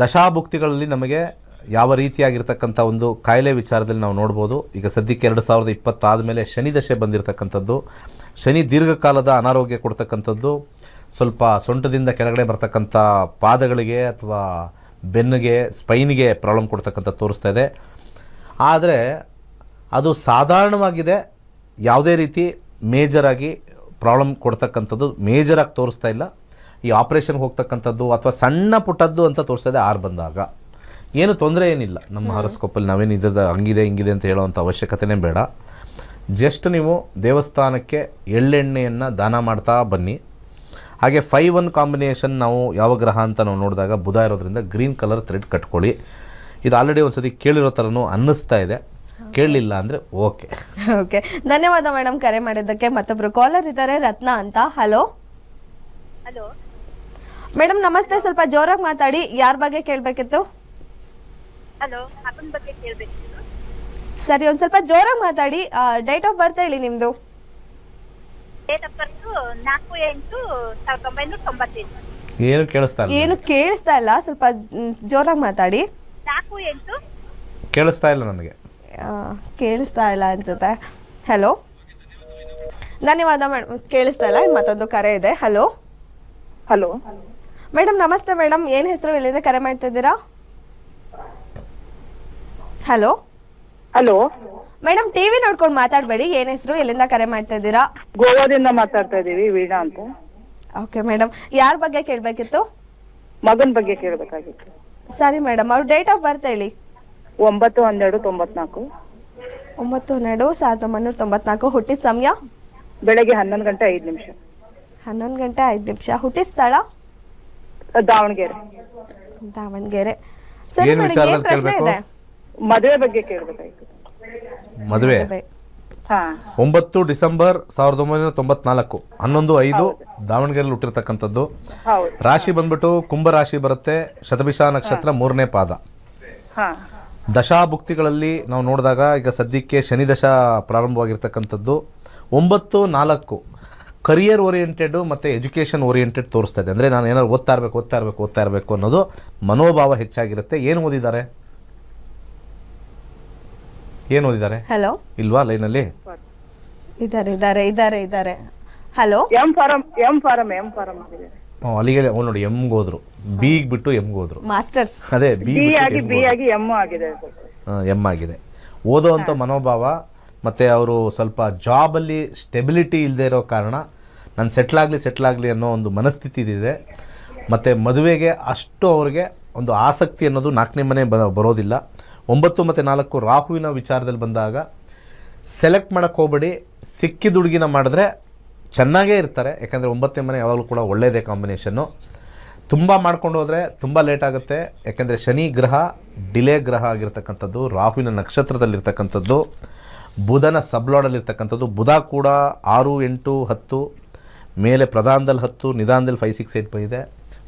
ದಶಾಭುಕ್ತಿಗಳಲ್ಲಿ ನಮಗೆ ಯಾವ ರೀತಿಯಾಗಿರ್ತಕ್ಕಂಥ ಒಂದು ಕಾಯಿಲೆ ವಿಚಾರದಲ್ಲಿ ನಾವು ನೋಡ್ಬೋದು. ಈಗ ಸದ್ಯಕ್ಕೆ 2020 ಆದಮೇಲೆ ಶನಿ ದಶೆ ಬಂದಿರತಕ್ಕಂಥದ್ದು, ಶನಿ ದೀರ್ಘಕಾಲದ ಅನಾರೋಗ್ಯ ಕೊಡ್ತಕ್ಕಂಥದ್ದು, ಸ್ವಲ್ಪ ಸೊಂಟದಿಂದ ಕೆಳಗಡೆ ಬರ್ತಕ್ಕಂಥ ಪಾದಗಳಿಗೆ ಅಥವಾ ಬೆನ್ನಿಗೆ ಸ್ಪೈನ್ಗೆ ಪ್ರಾಬ್ಲಮ್ ಕೊಡ್ತಕ್ಕಂಥ ತೋರಿಸ್ತಾ ಇದೆ. ಆದರೆ ಅದು ಸಾಧಾರಣವಾಗಿದೆ, ಯಾವುದೇ ರೀತಿ ಮೇಜರಾಗಿ ಪ್ರಾಬ್ಲಮ್ ಕೊಡ್ತಕ್ಕಂಥದ್ದು ಮೇಜರಾಗಿ ತೋರಿಸ್ತಾ ಇಲ್ಲ. ಈ ಆಪ್ರೇಷನ್ಗೆ ಹೋಗ್ತಕ್ಕಂಥದ್ದು ಅಥವಾ ಸಣ್ಣ ಪುಟ್ಟದ್ದು ಅಂತ ತೋರಿಸ್ತಾ ಇದೆ. 6 ಬಂದಾಗ ಏನು ತೊಂದರೆ ಏನಿಲ್ಲ. ನಮ್ಮ ಹಾರೋಸ್ಕೋಪಲ್ಲಿ ನಾವೇನು ಇದ್ರದ ಹಂಗಿದೆ ಹಿಂಗಿದೆ ಅಂತ ಹೇಳೋವಂಥ ಅವಶ್ಯಕತೆನೇ ಬೇಡ. ಜಸ್ಟ್ ನೀವು ದೇವಸ್ಥಾನಕ್ಕೆ ಎಳ್ಳೆಣ್ಣೆಯನ್ನು ದಾನ ಮಾಡ್ತಾ ಬನ್ನಿ. ಹಾಗೆ 5-1 ಕಾಂಬಿನೇಷನ್ ನಾವು ಯಾವ ಗ್ರಹ ಅಂತ ನಾವು ನೋಡಿದಾಗ ಬುಧ ಇರೋದ್ರಿಂದ ಗ್ರೀನ್ ಕಲರ್ ಥ್ರೆಡ್ ಕಟ್ಕೊಳ್ಳಿ. ಇದು ಆಲ್ರೆಡಿ ಒಂದು ಸತಿ ಕೇಳಿರೋ ಥರನೂ ಅನ್ನಿಸ್ತಾ ಇದೆ. ಕೇಳಲಿಲ್ಲ ಅಂದರೆ ಓಕೆ. ಓಕೆ, ಧನ್ಯವಾದ ಮೇಡಮ್ ಕರೆ ಮಾಡಿದ್ದಕ್ಕೆ. ಮತ್ತೊಬ್ರು ಕಾಲರ್ ಇದ್ದಾರೆ, ರತ್ನ ಅಂತ. ಹಲೋ ಹಲೋ ಮೇಡಮ್ ನಮಸ್ತೆ, ಸ್ವಲ್ಪ ಜೋರಾಗಿ ಮಾತಾಡಿ. ಯಾರ ಬಗ್ಗೆ ಕೇಳಬೇಕಿತ್ತು? ಹಲೋ, ಅಪ್ಪನ ಬಗ್ಗೆ ಕೇಳಬೇಕಿತ್ತು. ಸರಿ, ಒಂದು ಸ್ವಲ್ಪ ಜೋರಾಗಿ ಮಾತಾಡಿ. ಡೇಟ್ ಆಫ್ ಬರ್ತ್ ಹೇಳಿ ನಿಮ್ಮದು. Date of birth 4/8/1998. ಏನು ಕೇಳಿಸ್ತಾ ಇಲ್ಲ. ಏನು ಕೇಳಿಸ್ತಾ ಇಲ್ಲ, ಸ್ವಲ್ಪ ಜೋರಾಗಿ ಮಾತಾಡಿ. 4/8. ಕೇಳಿಸ್ತಾ ಇಲ್ಲ ನನಗೆ. ಕೇಳಿಸ್ತಾ ಇಲ್ಲ ಅನ್ಸುತ್ತೆ. ಹಲೋ, ಧನ್ಯವಾದ ಮೇಡಮ್. ಕೇಳಿಸ್ತಾ ಇಲ್ಲ. ಮತ್ತೊಂದು ಕರೆ ಇದೆ. ಹಲೋ ಹಲೋ ಮೇಡಮ್ ನಮಸ್ತೆ ಮೇಡಮ್, ಏನು ಹೆಸರು, ಎಲ್ಲಿಂದ ಕರೆ ಮಾಡ್ತಾ ಇದ್ದೀರಾ? ಹಲೋ ಹಲೋ ಮೇಡಮ್, ಟಿವಿ ನೋಡ್ಕೊಂಡು ಮಾತಾಡಬೇಡಿ. ಏನು ಹೆಸರು, ಎಲ್ಲಿಂದ ಕರೆ ಮಾಡ್ತಾ ಇದ್ದೀರಾ? ಗೋವಾದಿಂದ ಮಾತಾಡ್ತಾ ಇದೀವಿ, ವೀಣಾ ಅಂತ. ಓಕೆ ಮೇಡಮ್, ಯಾರ ಬಗ್ಗೆ ಕೇಳಬೇಕಿತ್ತು? ಮಗನ ಬಗ್ಗೆ ಕೇಳಬೇಕಾಗಿತ್ತು. ಸರಿ ಮೇಡಮ್, ಅವ್ರ ಡೇಟ್ ಆಫ್ ಬರ್ತ್ ಹೇಳಿ. 9/12/94. 9/12/1994. ಹುಟ್ಟಿದ ಸಮಯ? ಬೆಳಗ್ಗೆ 11:05. 11:05. ಹುಟ್ಟಿದ ಸ್ಥಳ? ದಾವಣಗೆರೆ. ದಾವಣಗೆರೆ. ಸರಿ ಏನ್ ಮೇಡಮ್, ವಿಚಾರದಲ್ಲಿ ಏನ್ ಪ್ರಶ್ನೆ ಕೇಳ್ಬೇಕು? ಇದೆ? ಮದುವೆ ಬಗ್ಗೆ ಕೇಳಬೇಕಾಗಿತ್ತು. ಮದುವೆ ಹಾ 9 ಡಿಸೆಂಬರ್ 1994, 11/5 ದಾವಣಗೆರೆಯಲ್ಲಿ ಹುಟ್ಟಿರ್ತಕ್ಕಂಥದ್ದು. ಹೌದು. ರಾಶಿ ಬಂದ್ಬಿಟ್ಟು ಕುಂಭ ರಾಶಿ ಬರುತ್ತೆ. ಶತಭಿಷ ನಕ್ಷತ್ರ 3ನೇ ಪಾದ. ಹಾ ದಶಾಭುಕ್ತಿಗಳಲ್ಲಿ ನಾವು ನೋಡಿದಾಗ ಈಗ ಸದ್ಯಕ್ಕೆ ಶನಿ ದಶಾ ಪ್ರಾರಂಭವಾಗಿರ್ತಕ್ಕಂಥದ್ದು. 9-4 ಕರಿಯರ್ ಓರಿಯೆಂಟೆಡು ಮತ್ತು ಎಜುಕೇಷನ್ ಓರಿಯೆಂಟೆಡ್ ತೋರಿಸ್ತಾ ಇದೆ. ಅಂದರೆ ನಾನು ಏನಾದ್ರು ಓದ್ತಾ ಇರಬೇಕು ಅನ್ನೋದು ಮನೋಭಾವ ಹೆಚ್ಚಾಗಿರುತ್ತೆ. ಏನು ಓದಿದ್ದಾರೆ? ಹಲೋ, ಇಲ್ವಾ ಲೈನಲ್ಲಿ? ಇದ್ದಾರೆ. ಹಲೋ, ಎಂ ಫಾರಂ ಆಗಿದೆ. ಅಲ್ಲಿಗೆ ಅವ್ನು ನೋಡಿ ಎಮ್ಗೆ ಹೋದ್ರು, ಬಿಗ್ ಬಿಟ್ಟು ಎಮ್ಗೆ ಹೋದ್ರು. ಮಾಸ್ಟರ್ಸ್. ಅದೇ ಬಿ ಆಗಿ ಎಂ ಆಗಿದೆ. ಎಮ್ ಆಗಿದೆ. ಓದೋವಂಥ ಮನೋಭಾವ ಮತ್ತು ಅವರು ಸ್ವಲ್ಪ ಜಾಬಲ್ಲಿ ಸ್ಟೆಬಿಲಿಟಿ ಇಲ್ಲದೆ ಇರೋ ಕಾರಣ ನಾನು ಸೆಟ್ಲಾಗಲಿ ಅನ್ನೋ ಒಂದು ಮನಸ್ಥಿತಿ ಇದೆ. ಮತ್ತು ಮದುವೆಗೆ ಅಷ್ಟು ಅವ್ರಿಗೆ ಒಂದು ಆಸಕ್ತಿ ಅನ್ನೋದು 4ನೇ ಮನೆ ಬರೋದಿಲ್ಲ. 9 ಮತ್ತು 4 ರಾಹುವಿನ ವಿಚಾರದಲ್ಲಿ ಬಂದಾಗ ಸೆಲೆಕ್ಟ್ ಮಾಡೋಕ್ಕೆ ಹೋಗ್ಬೇಡಿ. ಸಿಕ್ಕಿದ ಹುಡುಗಿನ ಮಾಡಿದ್ರೆ ಚೆನ್ನಾಗೇ ಇರ್ತಾರೆ. ಯಾಕಂದರೆ 9ನೇ ಮನೆ ಯಾವಾಗಲೂ ಕೂಡ ಒಳ್ಳೆಯದೇ ಕಾಂಬಿನೇಷನ್ನು. ತುಂಬ ಮಾಡ್ಕೊಂಡು ಹೋದರೆ ತುಂಬ ಲೇಟ್ ಆಗುತ್ತೆ. ಯಾಕೆಂದರೆ ಶನಿ ಗ್ರಹ ಡಿಲೇ ಗ್ರಹ ಆಗಿರ್ತಕ್ಕಂಥದ್ದು, ರಾಹುವಿನ ನಕ್ಷತ್ರದಲ್ಲಿರ್ತಕ್ಕಂಥದ್ದು, ಬುಧನ ಸಬ್ಲಾಡಲ್ಲಿರ್ತಕ್ಕಂಥದ್ದು. ಬುಧ ಕೂಡ 6, 8, 10 ಮೇಲೆ ಪ್ರಧಾನದಲ್ಲಿ 10, ನಿಧಾನದಲ್ಲಿ 5, 6, 8 ಬಂದಿದೆ.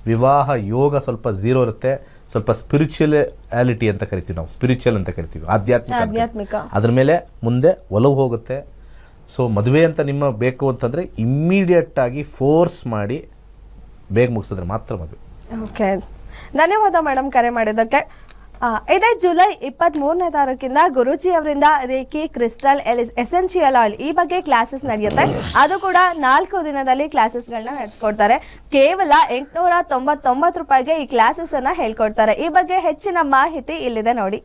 ವಿವಾಹ ಯೋಗ ಸ್ವಲ್ಪ 0 ಇರುತ್ತೆ. ಸ್ವಲ್ಪ ಸ್ಪಿರಿಚುಯಾಲಿಟಿ ಅಂತ ಕರಿತೀವಿ ನಾವು, ಆಧ್ಯಾತ್ಮಿಕ ಅದ್ರ ಮೇಲೆ ಮುಂದೆ ಒಲವು ಹೋಗುತ್ತೆ. ಸೊ ಮದುವೆ ಅಂತ ನಿಮ್ಮ ಬೇಕು ಅಂತಂದರೆ ಇಮ್ಮಿಡಿಯೇಟಾಗಿ ಫೋರ್ಸ್ ಮಾಡಿ ಬೇಗ ಮುಗಿಸಿದ್ರೆ ಮಾತ್ರ ಮದುವೆ. ಓಕೆ, ಧನ್ಯವಾದ ಮೇಡಮ್ ಕರೆ ಮಾಡಿದ್ದಕ್ಕೆ. ಇದೇ ಜುಲೈ 23ನೇ ತಾರೀಕಿಂದ ಗುರೂಜಿ ಅವರಿಂದ ರೇಖಿ, ಕ್ರಿಸ್ಟಲ್, ಎಸೆನ್ಷಿಯಲ್ ಆಯಿಲ್ ಈ ಬಗ್ಗೆ ಕ್ಲಾಸಸ್ ನಡೆಯುತ್ತೆ. ಅದು ಕೂಡ 4 ದಿನದಲ್ಲಿ ಕ್ಲಾಸಸ್ಗಳನ್ನ ನಡೆಸ್ಕೊಡ್ತಾರೆ. ಕೇವಲ 899 ರೂಪಾಯಿಗೆ ಈ ಕ್ಲಾಸಸ್ ಅನ್ನ ಹೇಳ್ಕೊಡ್ತಾರೆ. ಈ ಬಗ್ಗೆ ಹೆಚ್ಚಿನ ಮಾಹಿತಿ ಇಲ್ಲಿದೆ ನೋಡಿ.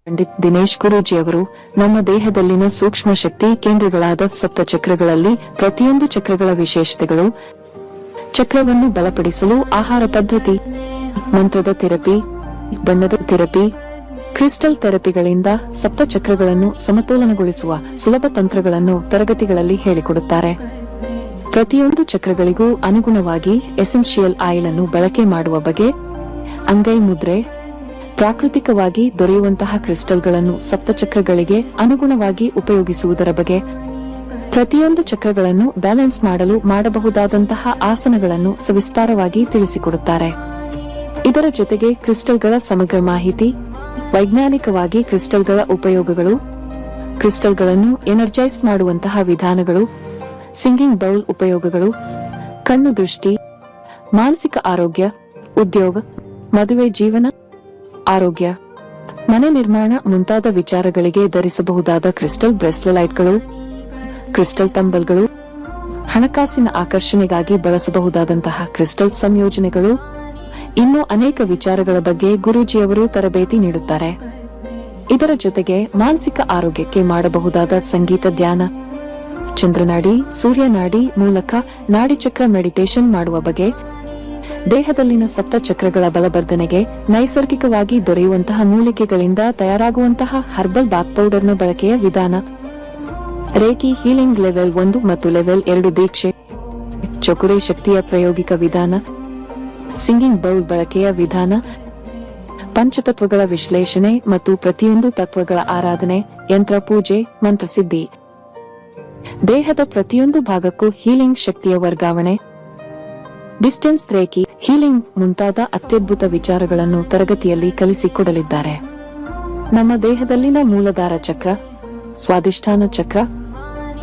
ಪಂಡಿತ್ ದಿನೇಶ್ ಗುರೂಜಿ ಅವರು ನಮ್ಮ ದೇಹದಲ್ಲಿನ ಸೂಕ್ಷ್ಮ ಶಕ್ತಿ ಕೇಂದ್ರಗಳಾದ ಸಪ್ತ ಚಕ್ರಗಳಲ್ಲಿ ಪ್ರತಿಯೊಂದು ಚಕ್ರಗಳ ವಿಶೇಷತೆಗಳು, ಚಕ್ರವನ್ನು ಬಲಪಡಿಸಲು ಆಹಾರ ಪದ್ಧತಿ, ಮಂತ್ರದ ಥೆರಪಿ, ಬಣ್ಣದ ಥೆರಪಿ, ಕ್ರಿಸ್ಟಲ್ ಥೆರಪಿಗಳಿಂದ ಸಪ್ತ ಚಕ್ರಗಳನ್ನು ಸಮತೋಲನಗೊಳಿಸುವ ಸುಲಭ ತಂತ್ರಗಳನ್ನು ತರಗತಿಗಳಲ್ಲಿ ಹೇಳಿಕೊಡುತ್ತಾರೆ. ಪ್ರತಿಯೊಂದು ಚಕ್ರಗಳಿಗೂ ಅನುಗುಣವಾಗಿ ಎಸೆನ್ಷಿಯಲ್ ಆಯಿಲ್ ಅನ್ನು ಬಳಕೆ ಮಾಡುವ ಬಗೆ, ಅಂಗೈ ಮುದ್ರೆ, ಪ್ರಾಕೃತಿಕವಾಗಿ ದೊರೆಯುವಂತಹ ಕ್ರಿಸ್ಟಲ್ಗಳನ್ನು ಸಪ್ತಚಕ್ರಗಳಿಗೆ ಅನುಗುಣವಾಗಿ ಉಪಯೋಗಿಸುವುದರ ಬಗ್ಗೆ, ಪ್ರತಿಯೊಂದು ಚಕ್ರಗಳನ್ನು ಬ್ಯಾಲೆನ್ಸ್ ಮಾಡಲು ಮಾಡಬಹುದಾದಂತಹ ಆಸನಗಳನ್ನು ಸವಿಸ್ತಾರವಾಗಿ ತಿಳಿಸಿಕೊಡುತ್ತಾರೆ. ಇದರ ಜೊತೆಗೆ ಕ್ರಿಸ್ಟಲ್ಗಳ ಸಮಗ್ರ ಮಾಹಿತಿ, ವೈಜ್ಞಾನಿಕವಾಗಿ ಕ್ರಿಸ್ಟಲ್ಗಳ ಉಪಯೋಗಗಳು, ಕ್ರಿಸ್ಟಲ್ಗಳನ್ನು ಎನರ್ಜೈಸ್ ಮಾಡುವಂತಹ ವಿಧಾನಗಳು, ಸಿಂಗಿಂಗ್ ಬೌಲ್ ಉಪಯೋಗಗಳು, ಕಣ್ಣು ದೃಷ್ಟಿ, ಮಾನಸಿಕ ಆರೋಗ್ಯ, ಉದ್ಯೋಗ, ಮದುವೆ ಜೀವನ, ಆರೋಗ್ಯ, ಮನೆ ನಿರ್ಮಾಣ ಮುಂತಾದ ವಿಚಾರಗಳಿಗೆ ಧರಿಸಬಹುದಾದ ಕ್ರಿಸ್ಟಲ್ ಬ್ರೇಸ್ಲೆಟ್ಗಳು, ಕ್ರಿಸ್ಟಲ್ ತಂಬಲ್ಗಳು, ಹಣಕಾಸಿನ ಆಕರ್ಷಣೆಗಾಗಿ ಬಳಸಬಹುದಾದಂತಹ ಕ್ರಿಸ್ಟಲ್ ಸಂಯೋಜನೆಗಳು, ಇನ್ನೂ ಅನೇಕ ವಿಚಾರಗಳ ಬಗ್ಗೆ ಗುರೂಜಿಯವರು ತರಬೇತಿ ನೀಡುತ್ತಾರೆ. ಇದರ ಜೊತೆಗೆ ಮಾನಸಿಕ ಆರೋಗ್ಯಕ್ಕೆ ಮಾಡಬಹುದಾದ ಸಂಗೀತ, ಧ್ಯಾನ, ಚಂದ್ರನಾಡಿ, ಸೂರ್ಯನಾಡಿ ಮೂಲಕ ನಾಡಿಚಕ್ರ ಮೆಡಿಟೇಷನ್ ಮಾಡುವ ಬಗೆ, ದೇಹದಲ್ಲಿನ ಸಪ್ತ ಚಕ್ರಗಳ ಬಲವರ್ಧನೆಗೆ ನೈಸರ್ಗಿಕವಾಗಿ ದೊರೆಯುವಂತಹ ಮೂಲಿಕೆಗಳಿಂದ ತಯಾರಾಗುವಂತಹ ಹರ್ಬಲ್ ಬಾತ್ ಪೌಡರ್ನ ಬಳಕೆಯ ವಿಧಾನ, ರೇಖಿ ಹೀಲಿಂಗ್ ಲೆವೆಲ್ 1 ಮತ್ತು ಲೆವೆಲ್ 2 ದೀಕ್ಷೆ, ಚಕುರೆ ಶಕ್ತಿಯ ಪ್ರಾಯೋಗಿಕ ವಿಧಾನ, ಸಿಂಗಿಂಗ್ ಬೌಲ್ ಬಳಕೆಯ ವಿಧಾನ, ಪಂಚತತ್ವಗಳ ವಿಶ್ಲೇಷಣೆ ಮತ್ತು ಪ್ರತಿಯೊಂದು ತತ್ವಗಳ ಆರಾಧನೆ, ಯಂತ್ರ ಪೂಜೆ, ಮಂತ್ರಸಿದ್ಧಿ, ದೇಹದ ಪ್ರತಿಯೊಂದು ಭಾಗಕ್ಕೂ ಹೀಲಿಂಗ್ ಶಕ್ತಿಯ ವರ್ಗಾವಣೆ, ಡಿಸ್ಟೆನ್ಸ್ ರೇಖಿ ಹೀಲಿಂಗ್ ಮುಂತಾದ ಅತ್ಯದ್ಭುತ ವಿಚಾರಗಳನ್ನು ತರಗತಿಯಲ್ಲಿ ಕಲಿಸಿಕೊಡಲಿದ್ದಾರೆ. ನಮ್ಮ ದೇಹದಲ್ಲಿನ ಮೂಲಾಧಾರ ಚಕ್ರ, ಸ್ವಾಧಿಷ್ಠಾನ ಚಕ್ರ,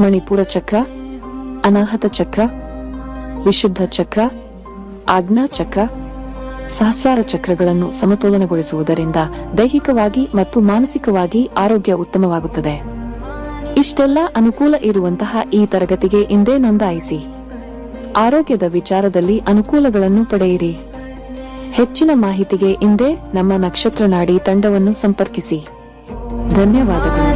ಮಣಿಪುರ ಚಕ್ರ, ಅನಾಹತ ಚಕ್ರ, ವಿಶುದ್ಧ ಚಕ್ರ, ಆಜ್ಞಾ ಚಕ್ರ, ಸಹಸ್ರಾರ ಚಕ್ರಗಳನ್ನು ಸಮತೋಲನಗೊಳಿಸುವುದರಿಂದ ದೈಹಿಕವಾಗಿ ಮತ್ತು ಮಾನಸಿಕವಾಗಿ ಆರೋಗ್ಯ ಉತ್ತಮವಾಗುತ್ತದೆ. ಇಷ್ಟೆಲ್ಲ ಅನುಕೂಲ ಇರುವಂತಹ ಈ ತರಗತಿಗೆ ಇಂದೇ ನೋಂದಾಯಿಸಿ ಆರೋಗ್ಯದ ವಿಚಾರದಲ್ಲಿ ಅನುಕೂಲಗಳನ್ನು ಪಡೆಯಿರಿ. ಹೆಚ್ಚಿನ ಮಾಹಿತಿಗೆ ಇಂದೇ ನಮ್ಮ ನಕ್ಷತ್ರ ನಾಡಿ ತಂಡವನ್ನು ಸಂಪರ್ಕಿಸಿ. ಧನ್ಯವಾದಗಳು.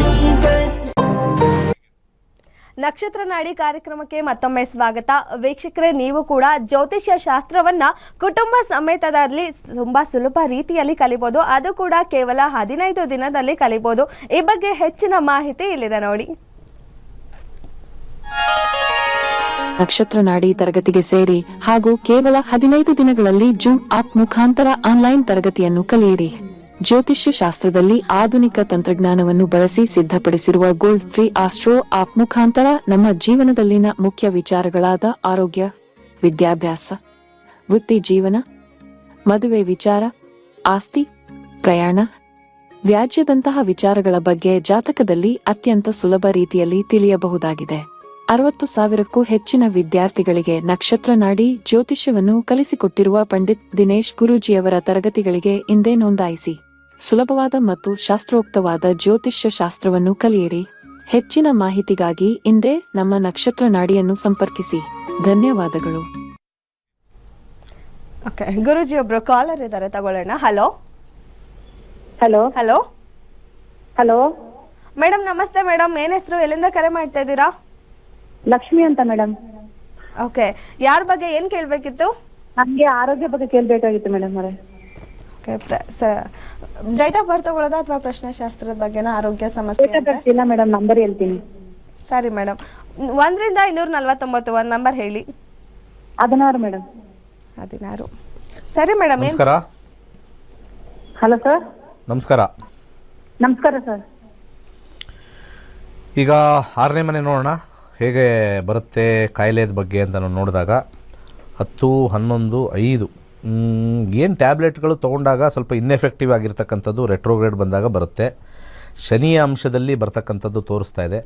ನಕ್ಷತ್ರ ನಾಡಿ ಕಾರ್ಯಕ್ರಮಕ್ಕೆ ಮತ್ತೊಮ್ಮೆ ಸ್ವಾಗತ. ವೀಕ್ಷಕರೇ, ನೀವು ಕೂಡ ಜ್ಯೋತಿಷ್ಯ ಶಾಸ್ತ್ರವನ್ನ ಕುಟುಂಬ ಸಮೇತದಲ್ಲಿ ತುಂಬಾ ಸುಲಭ ರೀತಿಯಲ್ಲಿ ಕಲಿಬಹುದು. ಅದು ಕೂಡ ಕೇವಲ 15 ದಿನದಲ್ಲಿ ಕಲಿಬಹುದು. ಈ ಬಗ್ಗೆ ಹೆಚ್ಚಿನ ಮಾಹಿತಿ ಇಲ್ಲಿದೆ ನೋಡಿ. ನಕ್ಷತ್ರ ನಾಡಿ ತರಗತಿಗೆ ಸೇರಿ ಹಾಗೂ ಕೇವಲ 15 ದಿನಗಳಲ್ಲಿ ಜೂಮ್ ಆಪ್ ಮುಖಾಂತರ ಆನ್ಲೈನ್ ತರಗತಿಯನ್ನು ಕಲಿಯಿರಿ. ಜ್ಯೋತಿಷ್ಯ ಶಾಸ್ತ್ರದಲ್ಲಿ ಆಧುನಿಕ ತಂತ್ರಜ್ಞಾನವನ್ನು ಬಳಸಿ ಸಿದ್ಧಪಡಿಸಿರುವ ಗೋಲ್ಡ್ ಫ್ರೀ ಆಸ್ಟ್ರೋ ಆಪ್ ಮುಖಾಂತರ ನಮ್ಮ ಜೀವನದಲ್ಲಿನ ಮುಖ್ಯ ವಿಚಾರಗಳಾದ ಆರೋಗ್ಯ, ವಿದ್ಯಾಭ್ಯಾಸ, ವೃತ್ತಿ ಜೀವನ, ಮದುವೆ ವಿಚಾರ, ಆಸ್ತಿ, ಪ್ರಯಾಣ, ವ್ಯಾಜ್ಯದಂತಹ ವಿಚಾರಗಳ ಬಗ್ಗೆ ಜಾತಕದಲ್ಲಿ ಅತ್ಯಂತ ಸುಲಭ ರೀತಿಯಲ್ಲಿ ತಿಳಿಯಬಹುದಾಗಿದೆ. 60,000ಕ್ಕೂ ಹೆಚ್ಚಿನ ವಿದ್ಯಾರ್ಥಿಗಳಿಗೆ ನಕ್ಷತ್ರ ನಾಡಿ ಜ್ಯೋತಿಷ್ಯವನ್ನು ಕಲಿಸಿಕೊಟ್ಟಿರುವ ಪಂಡಿತ್ ದಿನೇಶ್ ಗುರೂಜಿಯವರ ತರಗತಿಗಳಿಗೆ ಇಂದೇ ನೋಂದಾಯಿಸಿ. ಸುಲಭವಾದ ಮತ್ತು ಶಾಸ್ತ್ರೋಕ್ತವಾದ ಜ್ಯೋತಿಷ್ಯ ಶಾಸ್ತ್ರವನ್ನು ಕಲಿಯಿರಿ. ಹೆಚ್ಚಿನ ಮಾಹಿತಿಗಾಗಿ ಇಂದೇ ನಮ್ಮ ನಕ್ಷತ್ರ ನಾಡಿಯನ್ನು ಸಂಪರ್ಕಿಸಿ. ಧನ್ಯವಾದಗಳು. ಓಕೆ, ಗುರೂಜಿ ಒಬ್ರು ಕಾಲರ್ ಇದ್ದಾರೆ, ತಗೊಳ್ಳೋಣ. Hello hello hello hello madam, ನಮಸ್ತೆ ಮೇಡಮ್. ಏನ್ ಹೆಸರು, ಎಲ್ಲಿಂದ ಕರೆ ಮಾಡ್ತಾ ಇದ್ದೀರಾ? ಲಕ್ಷ್ಮಿ ಅಂತ ಮೇಡಮ್. ಓಕೆ, ಯಾರ ಬಗ್ಗೆ ಏನ್ ಕೇಳ್ಬೇಕಿತ್ತು? ನಮ್ಗೆ ಆರೋಗ್ಯ ಬಗ್ಗೆ ಕೇಳ್ಬೇಕಾಗಿತ್ತು ಮೇಡಮ್ ಅವರೇ. ಓಕೆ, ಡೇಟ್ ಆಫ್ ಬರ್ತ್ ತಗೊಳ್ಳೋದಾ ಅಥವಾ ಪ್ರಶ್ನೆಶಾಸ್ತ್ರದ ಬಗ್ಗೆನಾ? ಆರೋಗ್ಯ ಸಮಸ್ಯೆ ಇಲ್ಲ ಮೇಡಮ್, ನಂಬರ್ ಹೇಳ್ತೀನಿ. ಸರಿ ಮೇಡಮ್. 1 ರಿಂದ 249 ಒಂದು ನಂಬರ್ ಹೇಳಿ. 16 ಮೇಡಮ್. 16. ಸರಿ ಮೇಡಮ್. ನಮಸ್ಕಾರ. Hello sir. ನಮಸ್ಕಾರ. ನಮಸ್ಕಾರ ಸರ್. ಈಗ 6ನೇ ಮನೆ ನೋಡೋಣ ಹೇಗೆ ಬರುತ್ತೆ ಕಾಯಿಲೆದ ಬಗ್ಗೆ ಅಂತ ನಾವು ನೋಡಿದಾಗ 10, 11, 5 ಏನು ಟ್ಯಾಬ್ಲೆಟ್ಗಳು ತೊಗೊಂಡಾಗ ಸ್ವಲ್ಪ ಇನ್ಎಫೆಕ್ಟಿವ್ ಆಗಿರ್ತಕ್ಕಂಥದ್ದು ರೆಟ್ರೋಗ್ರೇಡ್ ಬಂದಾಗ ಬರುತ್ತೆ. ಶನಿಯ ಅಂಶದಲ್ಲಿ ಬರ್ತಕ್ಕಂಥದ್ದು ತೋರಿಸ್ತಾ ಇದೆ.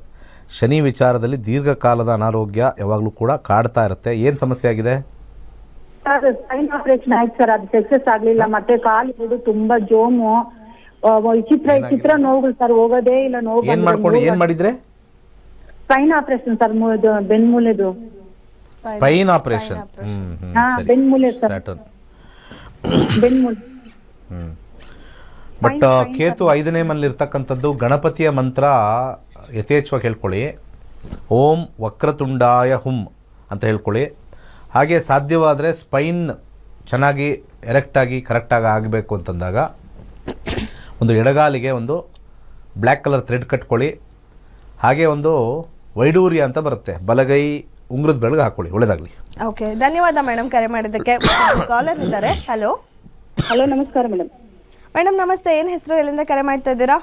ಶನಿ ವಿಚಾರದಲ್ಲಿ ದೀರ್ಘಕಾಲದ ಅನಾರೋಗ್ಯ ಯಾವಾಗಲೂ ಕೂಡ ಕಾಡ್ತಾ ಇರುತ್ತೆ. ಏನು ಸಮಸ್ಯೆ ಆಗಿದೆ? ಸರ್ ಸ್ಪೈನ್ ಆಪರೇಷನ್ ಆಯ್ತು ಸರ್, ಅದು ಸಕ್ಸಸ್ ಆಗ್ಲಿಲ್ಲ. ಮತ್ತೆ ಕಾಲು ಹಿಡಿದು ತುಂಬಾ ಜೋಮು, ವಿಚಿತ್ರ ನೋವುಗಳು ಸರ್, ಹೋಗೋದೇ ಇಲ್ಲ. ನೋವು ಏನು ಮಾಡಿದ್ರೆ? ಸ್ಪೈನ್ ಆಪರೇಷನ್ ಸರ್, ಬೆನ್ಮೂಲೆದು. Spine operation. ಬೆನ್ಮೂಲೆ ಸರ್, ಬೆನ್ಮೂಲೆ. ಬಟ್ ಕೇತು 5ನೇ ಮನೇಲಿ ಇರ್ತಕ್ಕಂಥದ್ದು ಗಣಪತಿಯ ಮಂತ್ರ ಯಥೇಚ್ಛವಾಗಿ ಹೇಳ್ಕೊಳ್ಳಿ. ಓಂ ವಕ್ರತುಂಡಾಯ ಹುಂ ಅಂತ ಹೇಳ್ಕೊಳ್ಳಿ. ಹಾಗೆ ಸಾಧ್ಯವಾದರೆ ಸ್ಪೈನ್ ಚೆನ್ನಾಗಿ ಎರೆಕ್ಟಾಗಿ ಕರೆಕ್ಟಾಗಿ ಆಗಬೇಕು ಅಂತಂದಾಗ ಒಂದು ಎಡಗಾಲಿಗೆ ಒಂದು ಬ್ಲ್ಯಾಕ್ ಕಲರ್ ಥ್ರೆಡ್ ಕಟ್ಕೊಳ್ಳಿ. ಹಾಗೆ ಒಂದು ವೈಡೂರ್ಯ ಅಂತ ಬರುತ್ತೆ, ಬಲಗೈ ಉಂಗುರದ ಬೆಳಗ್ಗೆ ಹಾಕೊಳ್ಳಿ. ಒಳ್ಳೆದಾಗಲಿ. ಓಕೆ, ಧನ್ಯವಾದ ಮೇಡಮ್ ಕರೆ ಮಾಡಿದ್ದಕ್ಕೆ. ಕಾಲರ್ ಇದ್ದಾರೆ. ಹಲೋ ಹಲೋ, ನಮಸ್ಕಾರ ಮೇಡಮ್. ಮೇಡಮ್ ನಮಸ್ತೆ. ಏನು ಹೆಸರು, ಎಲ್ಲಿಂದ ಕರೆ ಮಾಡ್ತಾ ಇದ್ದೀರಾ?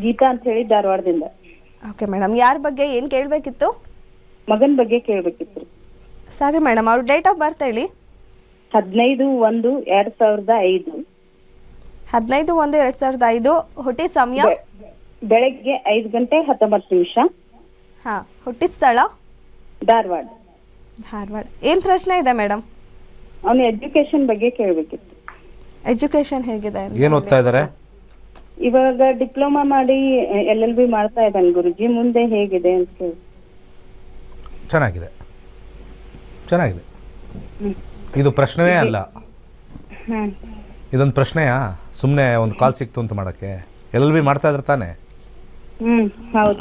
ಗೀತಾ ಅಂತ ಹೇಳಿ, ಧಾರವಾಡದಿಂದ. ಓಕೆ ಮೇಡಮ್, ಯಾರ ಬಗ್ಗೆ ಏನು ಕೇಳಬೇಕಿತ್ತು? ಮಗನ ಬಗ್ಗೆ ಕೇಳಬೇಕಿತ್ತು. ಸರಿ ಮೇಡಮ್, ಅವ್ರ ಡೇಟ್ ಆಫ್ ಬರ್ತ್ ಹೇಳಿ. 15/1/2005. 15/1/2005. ಹುಟ್ಟಿದ ಸಮಯ? ಬೆಳಗ್ಗೆ 5:19. ಹಾಂ. ಹುಟ್ಟಿದ ಸ್ಥಳ? ಧಾರವಾಡ. ಧಾರವಾಡ. ಏನು ಪ್ರಶ್ನೆ ಇದೆ ಮೇಡಮ್? ಅವನ ಎಜುಕೇಶನ್ ಬಗ್ಗೆ ಕೇಳಬೇಕಿತ್ತು. ಎಜುಕೇಶನ್ ಹೇಗಿದೆ? ಏನು ಓದ್ತಾ ಇದ್ದಾರೆ? ಇವಾಗ ಡಿಪ್ಲೊಮಾ ಮಾಡಿ LLB ಮಾಡ್ತಾ ಇದ್ದಾನೆ ಗುರುಜಿ. ಮುಂದೆ ಹೇಗಿದೆ ಅಂತ ಹೇಳಿ. ಚೆನ್ನಾಗಿದೆ, ಚೆನ್ನಾಗಿದೆ. ಇದು ಪ್ರಶ್ನೆನೇ ಅಲ್ಲ. ಇದೊಂದು ಪ್ರಶ್ನೆಯಾ? ಸುಮ್ಮನೆ ಒಂದು ಕಾಲ್ ಸಿಕ್ತು ಅಂತ ಮಾಡೋಕ್ಕೆ? LLB ಮಾಡ್ತಾ ಇದ್ರೆ ತಾನೆ? ಹೌದು.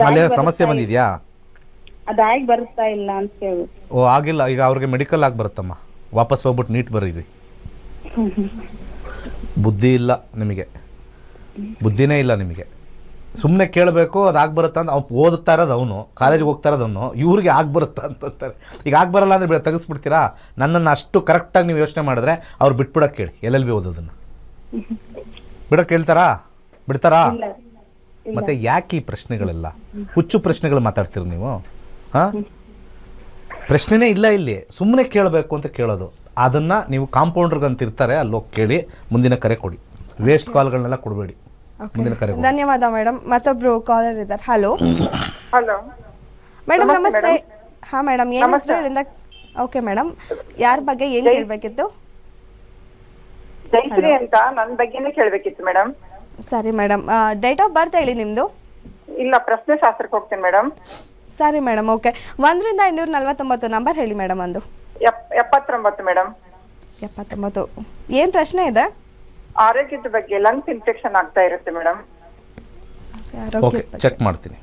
ಅಲ್ಲಿ ಸಮಸ್ಯೆ ಬಂದಿದ್ಯಾ? ಅದಾಗಿ ಬರ್ತಾ ಇಲ್ಲ ಅಂತ ಹೇಳಿ. ಓ, ಆಗಿಲ್ಲ. ಈಗ ಅವ್ರಿಗೆ ಮೆಡಿಕಲ್ ಆಗಿ ಬರುತ್ತಮ್ಮ. ವಾಪಸ್ ಹೋಗ್ಬಿಟ್ಟು ನೀಟ್ ಬರೀರಿ. ಬುದ್ಧಿ ಇಲ್ಲ ನಿಮಗೆ, ಬುದ್ಧಿನೇ ಇಲ್ಲ ನಿಮಗೆ. ಸುಮ್ಮನೆ ಕೇಳಬೇಕು ಅದು ಆಗ್ಬರುತ್ತಾ ಅಂತ. ಅವ್ನು ಓದುತ್ತಾ ಇರೋದು ಅವನು, ಕಾಲೇಜಿಗೆ ಹೋಗ್ತಾ ಇರೋದು ಅವನು, ಇವ್ರಿಗೆ ಆಗ್ಬರುತ್ತಾ ಅಂತಂತಾರೆ. ಈಗ ಆಗ್ಬರಲ್ಲ ಅಂದರೆ ತೆಗೆಸ್ಬಿಡ್ತೀರಾ? ನನ್ನನ್ನು ಅಷ್ಟು ಕರೆಕ್ಟಾಗಿ ನೀವು ಯೋಚನೆ ಮಾಡಿದ್ರೆ ಅವ್ರು ಬಿಟ್ಬಿಡೋಕ್ಕೆ ಕೇಳಿ. LLB ಓದೋದನ್ನು ಬಿಡೋಕ್ಕೆ ಹೇಳ್ತಾರಾ? ಬಿಡ್ತಾರಾ? ಮತ್ತೆ ಯಾಕೆ ಈ ಪ್ರಶ್ನೆಗಳೆಲ್ಲ ಹುಚ್ಚು ಪ್ರಶ್ನೆಗಳು ಮಾತಾಡ್ತೀರಿ ನೀವು? ಹಾಂ, ಪ್ರಶ್ನೆನೇ ಇಲ್ಲ ಇಲ್ಲಿ. ಸುಮ್ಮನೆ ಕೇಳಬೇಕು ಅಂತ ಕೇಳೋದು. ಅದನ್ನು ನೀವು ಕಾಂಪೌಂಡ್ರಿಗಂತ ಇರ್ತಾರೆ, ಅಲ್ಲೋಗಿ ಕೇಳಿ. ಮುಂದಿನ ಕರೆ ಕೊಡಿ. ವೇಸ್ಟ್ ಕಾಲ್ಗಳನ್ನೆಲ್ಲ ಕೊಡಬೇಡಿ. ಮುಂದಿನ ಕರೆ. ಧನ್ಯವಾದ ಮೇಡಮ್. ಮತ್ತೊಬ್ರು ಕಾಲರ್ ಇದ್ದಾರೆ. ಹಲೋ ಹಲೋ ಮೇಡಮ್, ನಮಸ್ತೆ. ಹಾ ಮೇಡಮ್, ಏನು ಹೆಸರು? ಓಕೆ ಮೇಡಮ್, ಯಾರ ಬಗ್ಗೆ ಏನು ಕೇಳಬೇಕಿತ್ತು? ಜಯಶ್ರೀ ಅಂತ ನನ್ನ ಬಗ್ಗೆನೇ ಕೇಳಬೇಕಿತ್ತು ಮೇಡಮ್. ಸರಿ ಮೇಡಮ್, ಡೇಟ್ ಆಫ್ ಬರ್ತ್ ಹೇಳಿ ನಿಮ್ಮದು. ಇಲ್ಲ, ಪ್ರಶ್ನೆ ಶಾಸ್ತ್ರಕ್ಕೆ ಹೋಗ್ತೀನಿ ಮೇಡಮ್. ಸರಿ ಮೇಡಮ್, ಓಕೆ. 1 ರಿಂದ 549 ನಂಬರ್ ಹೇಳಿ ಮೇಡಮ್. ಒಂದು 79 ಮೇಡಮ್. 79. ಏನು ಪ್ರಶ್ನೆ ಇದೆ? ಆರೋಗ್ಯದ ಬಗ್ಗೆ. ಲಂಗ್ಸ್ ಇನ್ಫೆಕ್ಷನ್ ಆಗ್ತಾ ಇರುತ್ತೆ ಮೇಡಮ್. ಓಕೆ, ಚೆಕ್ ಮಾಡ್ತೀನಿ.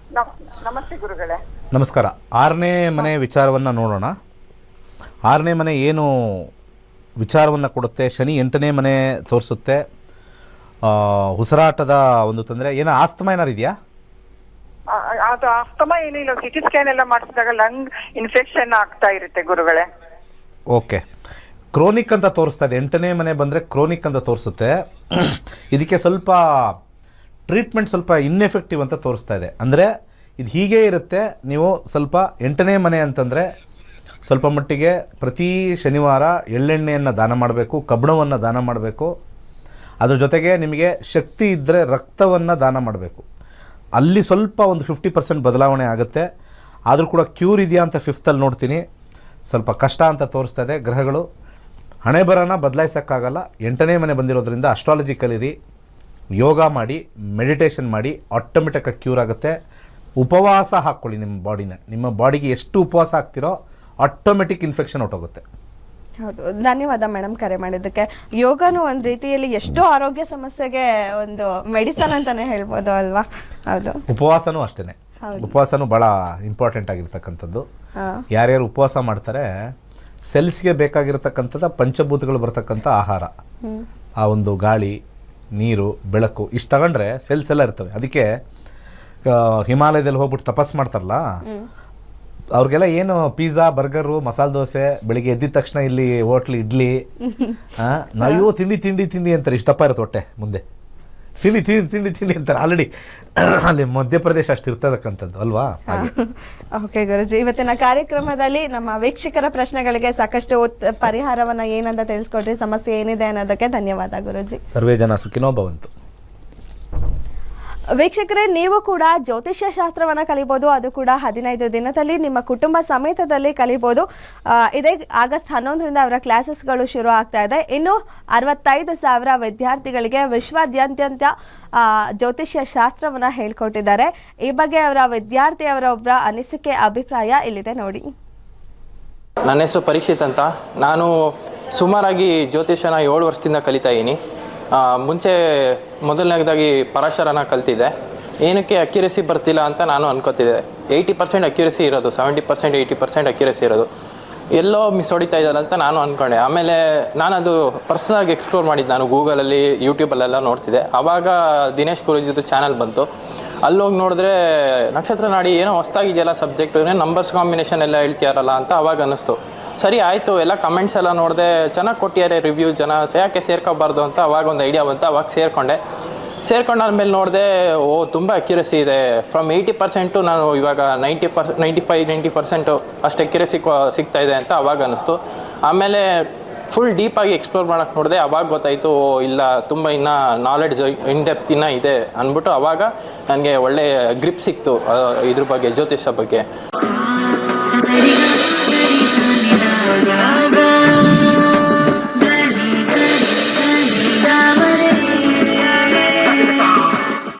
ನಮಸ್ತೆ ಗುರುಗಳೇ. ನಮಸ್ಕಾರ. 6ನೇ ಮನೆ ವಿಚಾರವನ್ನು ನೋಡೋಣ. 6ನೇ ಮನೆ ಏನು ವಿಚಾರವನ್ನು ಕೊಡುತ್ತೆ? ಶನಿ 8ನೇ ಮನೆ ತೋರಿಸುತ್ತೆ. ಉಸಿರಾಟದ ಒಂದು ತೊಂದರೆ. ಏನೋ ಆಸ್ತಮ ಏನಾರು ಇದೆಯಾ? ಅದು ಆಸ್ತಮಾ ಏನಿಲ್ಲ. ಸಿಟಿ ಸ್ಕ್ಯಾನ್ ಎಲ್ಲ ಮಾಡಿಸಿದಾಗ ಲಂಗ್ ಇನ್ಫೆಕ್ಷನ್ ಆಗ್ತಾ ಇರುತ್ತೆ ಗುರುಗಳೇ. ಓಕೆ, ಕ್ರೋನಿಕ್ ಅಂತ ತೋರಿಸ್ತಾ ಇದೆ. 8ನೇ ಮನೆ ಬಂದರೆ ಕ್ರೋನಿಕ್ ಅಂತ ತೋರಿಸುತ್ತೆ. ಇದಕ್ಕೆ ಸ್ವಲ್ಪ ಟ್ರೀಟ್ಮೆಂಟ್ ಸ್ವಲ್ಪ ಇನ್ಎಫೆಕ್ಟಿವ್ ಅಂತ ತೋರಿಸ್ತಾ ಇದೆ. ಅಂದರೆ ಇದು ಹೀಗೆ ಇರುತ್ತೆ. ನೀವು ಸ್ವಲ್ಪ 8ನೇ ಮನೆ ಅಂತಂದರೆ ಸ್ವಲ್ಪ ಮಟ್ಟಿಗೆ ಪ್ರತಿ ಶನಿವಾರ ಎಳ್ಳೆಣ್ಣೆಯನ್ನು ದಾನ ಮಾಡಬೇಕು, ಕಬ್ಬಿಣವನ್ನು ದಾನ ಮಾಡಬೇಕು. ಅದ್ರ ಜೊತೆಗೆ ನಿಮಗೆ ಶಕ್ತಿ ಇದ್ದರೆ ರಕ್ತವನ್ನು ದಾನ ಮಾಡಬೇಕು. ಅಲ್ಲಿ ಸ್ವಲ್ಪ ಒಂದು 50% ಬದಲಾವಣೆ ಆಗುತ್ತೆ. ಆದರೂ ಕೂಡ ಕ್ಯೂರ್ ಇದೆಯಾ ಅಂತ 5th ನೋಡ್ತೀನಿ. ಸ್ವಲ್ಪ ಕಷ್ಟ ಅಂತ ತೋರಿಸ್ತಾ ಇದೆ ಗ್ರಹಗಳು. ಹಣೆ ಬರೋಣ ಬದಲಾಯಿಸೋಕ್ಕಾಗಲ್ಲ. 8ನೇ ಮನೆ ಬಂದಿರೋದ್ರಿಂದ ಅಸ್ಟ್ರಾಲಜಿ ಕಲೀರಿ, ಯೋಗ ಮಾಡಿ, ಮೆಡಿಟೇಷನ್ ಮಾಡಿ, ಆಟೋಮೆಟಿಕ್ಕಾಗಿ ಕ್ಯೂರ್ ಆಗುತ್ತೆ. ಉಪವಾಸ ಹಾಕ್ಕೊಳ್ಳಿ ನಿಮ್ಮ ಬಾಡಿಗೆ ಎಷ್ಟು ಉಪವಾಸ ಹಾಕ್ತಿರೋ ಆಟೋಮೆಟಿಕ್ ಇನ್ಫೆಕ್ಷನ್ ಹೊರಟೋಗುತ್ತೆ. ಹೌದು, ಧನ್ಯವಾದ ಮೇಡಮ್ ಕರೆ ಮಾಡಿದ್ದಕ್ಕೆ. ಯೋಗನೂ ಒಂದು ರೀತಿಯಲ್ಲಿ ಎಷ್ಟೋ ಆರೋಗ್ಯ ಸಮಸ್ಯೆಗೆ ಒಂದು ಮೆಡಿಸನ್ ಅಂತಾನೆ ಹೇಳ್ಬೋದು ಅಲ್ವಾ? ಹೌದು, ಉಪವಾಸನೂ ಅಷ್ಟೇ. ಉಪವಾಸನೂ ಭಾಳ ಇಂಪಾರ್ಟೆಂಟ್ ಆಗಿರ್ತಕ್ಕಂಥದ್ದು. ಯಾರ್ಯಾರು ಉಪವಾಸ ಮಾಡ್ತಾರೆ, ಸೆಲ್ಸ್ಗೆ ಬೇಕಾಗಿರ್ತಕ್ಕಂಥದ್ದು ಪಂಚಭೂತಗಳು ಬರ್ತಕ್ಕಂಥ ಆಹಾರ, ಆ ಒಂದು ಗಾಳಿ, ನೀರು, ಬೆಳಕು ಇಷ್ಟು ತಗೊಂಡ್ರೆ ಸೆಲ್ಸ್ ಎಲ್ಲ ಇರ್ತವೆ. ಅದಕ್ಕೆ ಹಿಮಾಲಯದಲ್ಲಿ ಹೋಗ್ಬಿಟ್ಟು ತಪಸ್ ಮಾಡ್ತಾರಲ್ಲ, ಅವ್ರಿಗೆಲ್ಲ ಏನು ಪಿಜ್ಜಾ, ಬರ್ಗರು, ಮಸಾಲೆ ದೋಸೆ, ಬೆಳಿಗ್ಗೆ ಎದ್ದಿದ ತಕ್ಷಣ ಇಲ್ಲಿ ಹೋಟ್ಲ್ ಇಡ್ಲಿ, ನಾವೋ ತಿಂಡಿ ಅಂತಾರೆ. ಇಷ್ಟಪ್ಪ ಇರುತ್ತೆ ಹೊಟ್ಟೆ ಮುಂದೆ. ತಿಂಡಿ ಅಂತಾರೆ. ಆಲ್ರೆಡಿ ಅಲ್ಲಿ ಮಧ್ಯಪ್ರದೇಶ ಅಷ್ಟು ಇರ್ತಕ್ಕಂಥದ್ದು ಅಲ್ವಾ? ಓಕೆ ಗುರುಜಿ, ಇವತ್ತಿನ ಕಾರ್ಯಕ್ರಮದಲ್ಲಿ ನಮ್ಮ ವೀಕ್ಷಕರ ಪ್ರಶ್ನೆಗಳಿಗೆ ಸಾಕಷ್ಟು ಪರಿಹಾರವನ್ನ ಏನಂತ ತಿಳಿಸ್ಕೊಟ್ರಿ. ಸಮಸ್ಯೆ ಏನಿದೆ ಅನ್ನೋದಕ್ಕೆ ಧನ್ಯವಾದ ಗುರುಜಿ. ಸರ್ವೇ ಜನ ಸುಖಿನೋ ಭವಂತು. ವೀಕ್ಷಕರೇ, ನೀವು ಕೂಡ ಜ್ಯೋತಿಷ್ಯ ಶಾಸ್ತ್ರವನ್ನು ಕಲಿಬೋದು. ಅದು ಕೂಡ 15 ದಿನದಲ್ಲಿ ನಿಮ್ಮ ಕುಟುಂಬ ಸಮೇತದಲ್ಲಿ ಕಲಿಬೋದು. ಇದೇ ಆಗಸ್ಟ್ 11ರಿಂದ ಅವರ ಕ್ಲಾಸಸ್ಗಳು ಶುರು ಆಗ್ತಾ ಇದೆ. ಇನ್ನು 65,000 ವಿದ್ಯಾರ್ಥಿಗಳಿಗೆ ವಿಶ್ವಾದ್ಯಂತ ಜ್ಯೋತಿಷ್ಯ ಶಾಸ್ತ್ರವನ್ನು ಹೇಳ್ಕೊಟ್ಟಿದ್ದಾರೆ. ಈ ಬಗ್ಗೆ ಅವರ ವಿದ್ಯಾರ್ಥಿಯವರೊಬ್ಬರ ಅನಿಸಿಕೆ, ಅಭಿಪ್ರಾಯ ಇಲ್ಲಿದೆ ನೋಡಿ. ನನ್ನ ಹೆಸರು ಪರೀಕ್ಷಿತ್ ಅಂತ. ನಾನು ಸುಮಾರಾಗಿ ಜ್ಯೋತಿಷ್ಯನ 7 ವರ್ಷದಿಂದ ಕಲಿತಾ ಇದ್ದೀನಿ. ಮುಂಚೆ ಮೊದಲನೇದಾಗಿ ಪರಾಶರನ ಕಲ್ತಿದ್ದೆ. ಏನಕ್ಕೆ ಅಕ್ಯುರಸಿ ಬರ್ತಿಲ್ಲ ಅಂತ ನಾನು ಅನ್ಕೋತಿದ್ದೆ. 80% ಅಕ್ಯುರಸಿ ಇರೋದು, 70% 80% ಅಕ್ಯುರಸಿ ಇರೋದು. ಎಲ್ಲೋ ಮಿಸ್ ಹೊಡಿತಾ ಇದ್ದಾರೆ ಅಂತ ನಾನು ಅಂದ್ಕೊಂಡೆ. ಆಮೇಲೆ ನಾನು ಅದು ಪರ್ಸ್ನಲಾಗಿ ಎಕ್ಸ್ಪ್ಲೋರ್ ಮಾಡಿದ್ದು. ನಾನು ಗೂಗಲಲ್ಲಿ, ಯೂಟ್ಯೂಬಲ್ಲೆಲ್ಲ ನೋಡ್ತಿದ್ದೆ. ಆವಾಗ ದಿನೇಶ್ ಗುರೂಜಿದು ಚಾನಲ್ ಬಂತು. ಅಲ್ಲೋಗಿ ನೋಡಿದ್ರೆ ನಕ್ಷತ್ರ ನಾಡಿ ಏನೋ ಹೊಸ್ದಾಗಿದೆಯಲ್ಲ ಸಬ್ಜೆಕ್ಟು, ನಂಬರ್ಸ್ ಕಾಂಬಿನೇಷನ್ ಎಲ್ಲ ಹೇಳ್ತೀಯಾರಲ್ಲ ಅಂತ ಅವಾಗ ಅನ್ನಿಸ್ತು. ಸರಿ ಆಯಿತು, ಎಲ್ಲ ಕಮೆಂಟ್ಸ್ ಎಲ್ಲ ನೋಡಿದೆ, ಚೆನ್ನಾಗಿ ಕೊಟ್ಟಿದ್ದಾರೆ ರಿವ್ಯೂ, ಜನ ಯಾಕೆ ಸೇರ್ಕೋಬಾರ್ದು ಅಂತ ಅವಾಗ ಒಂದು ಐಡಿಯಾ ಬಂತು. ಅವಾಗ ಸೇರ್ಕೊಂಡಾದ್ಮೇಲೆ ನೋಡಿದೆ, ತುಂಬ ಅಕ್ಯುರಸಿ ಇದೆ. ಫ್ರಮ್ 80% ನಾನು ಇವಾಗ 95-90% ಅಷ್ಟು ಅಕ್ಯುರಸಿ ಸಿಗ್ತಾಯಿದೆ ಅಂತ ಅವಾಗ ಅನ್ನಿಸ್ತು. ಆಮೇಲೆ ಫುಲ್ ಡೀಪಾಗಿ ಎಕ್ಸ್ಪ್ಲೋರ್ ಮಾಡೋಕ್ಕೆ ನೋಡಿದೆ. ಅವಾಗ ಗೊತ್ತಾಯಿತು, ಇಲ್ಲ ತುಂಬ ಇನ್ನೂ ನಾಲೆಡ್ಜ್ ಇನ್ ಡೆಪ್ತ್ ಇನ್ನೂ ಇದೆ ಅಂದ್ಬಿಟ್ಟು ಅವಾಗ ನನಗೆ ಒಳ್ಳೆ ಗ್ರಿಪ್ ಸಿಕ್ತು ಇದ್ರ ಬಗ್ಗೆ, ಜ್ಯೋತಿಷ್ಯ ಬಗ್ಗೆ.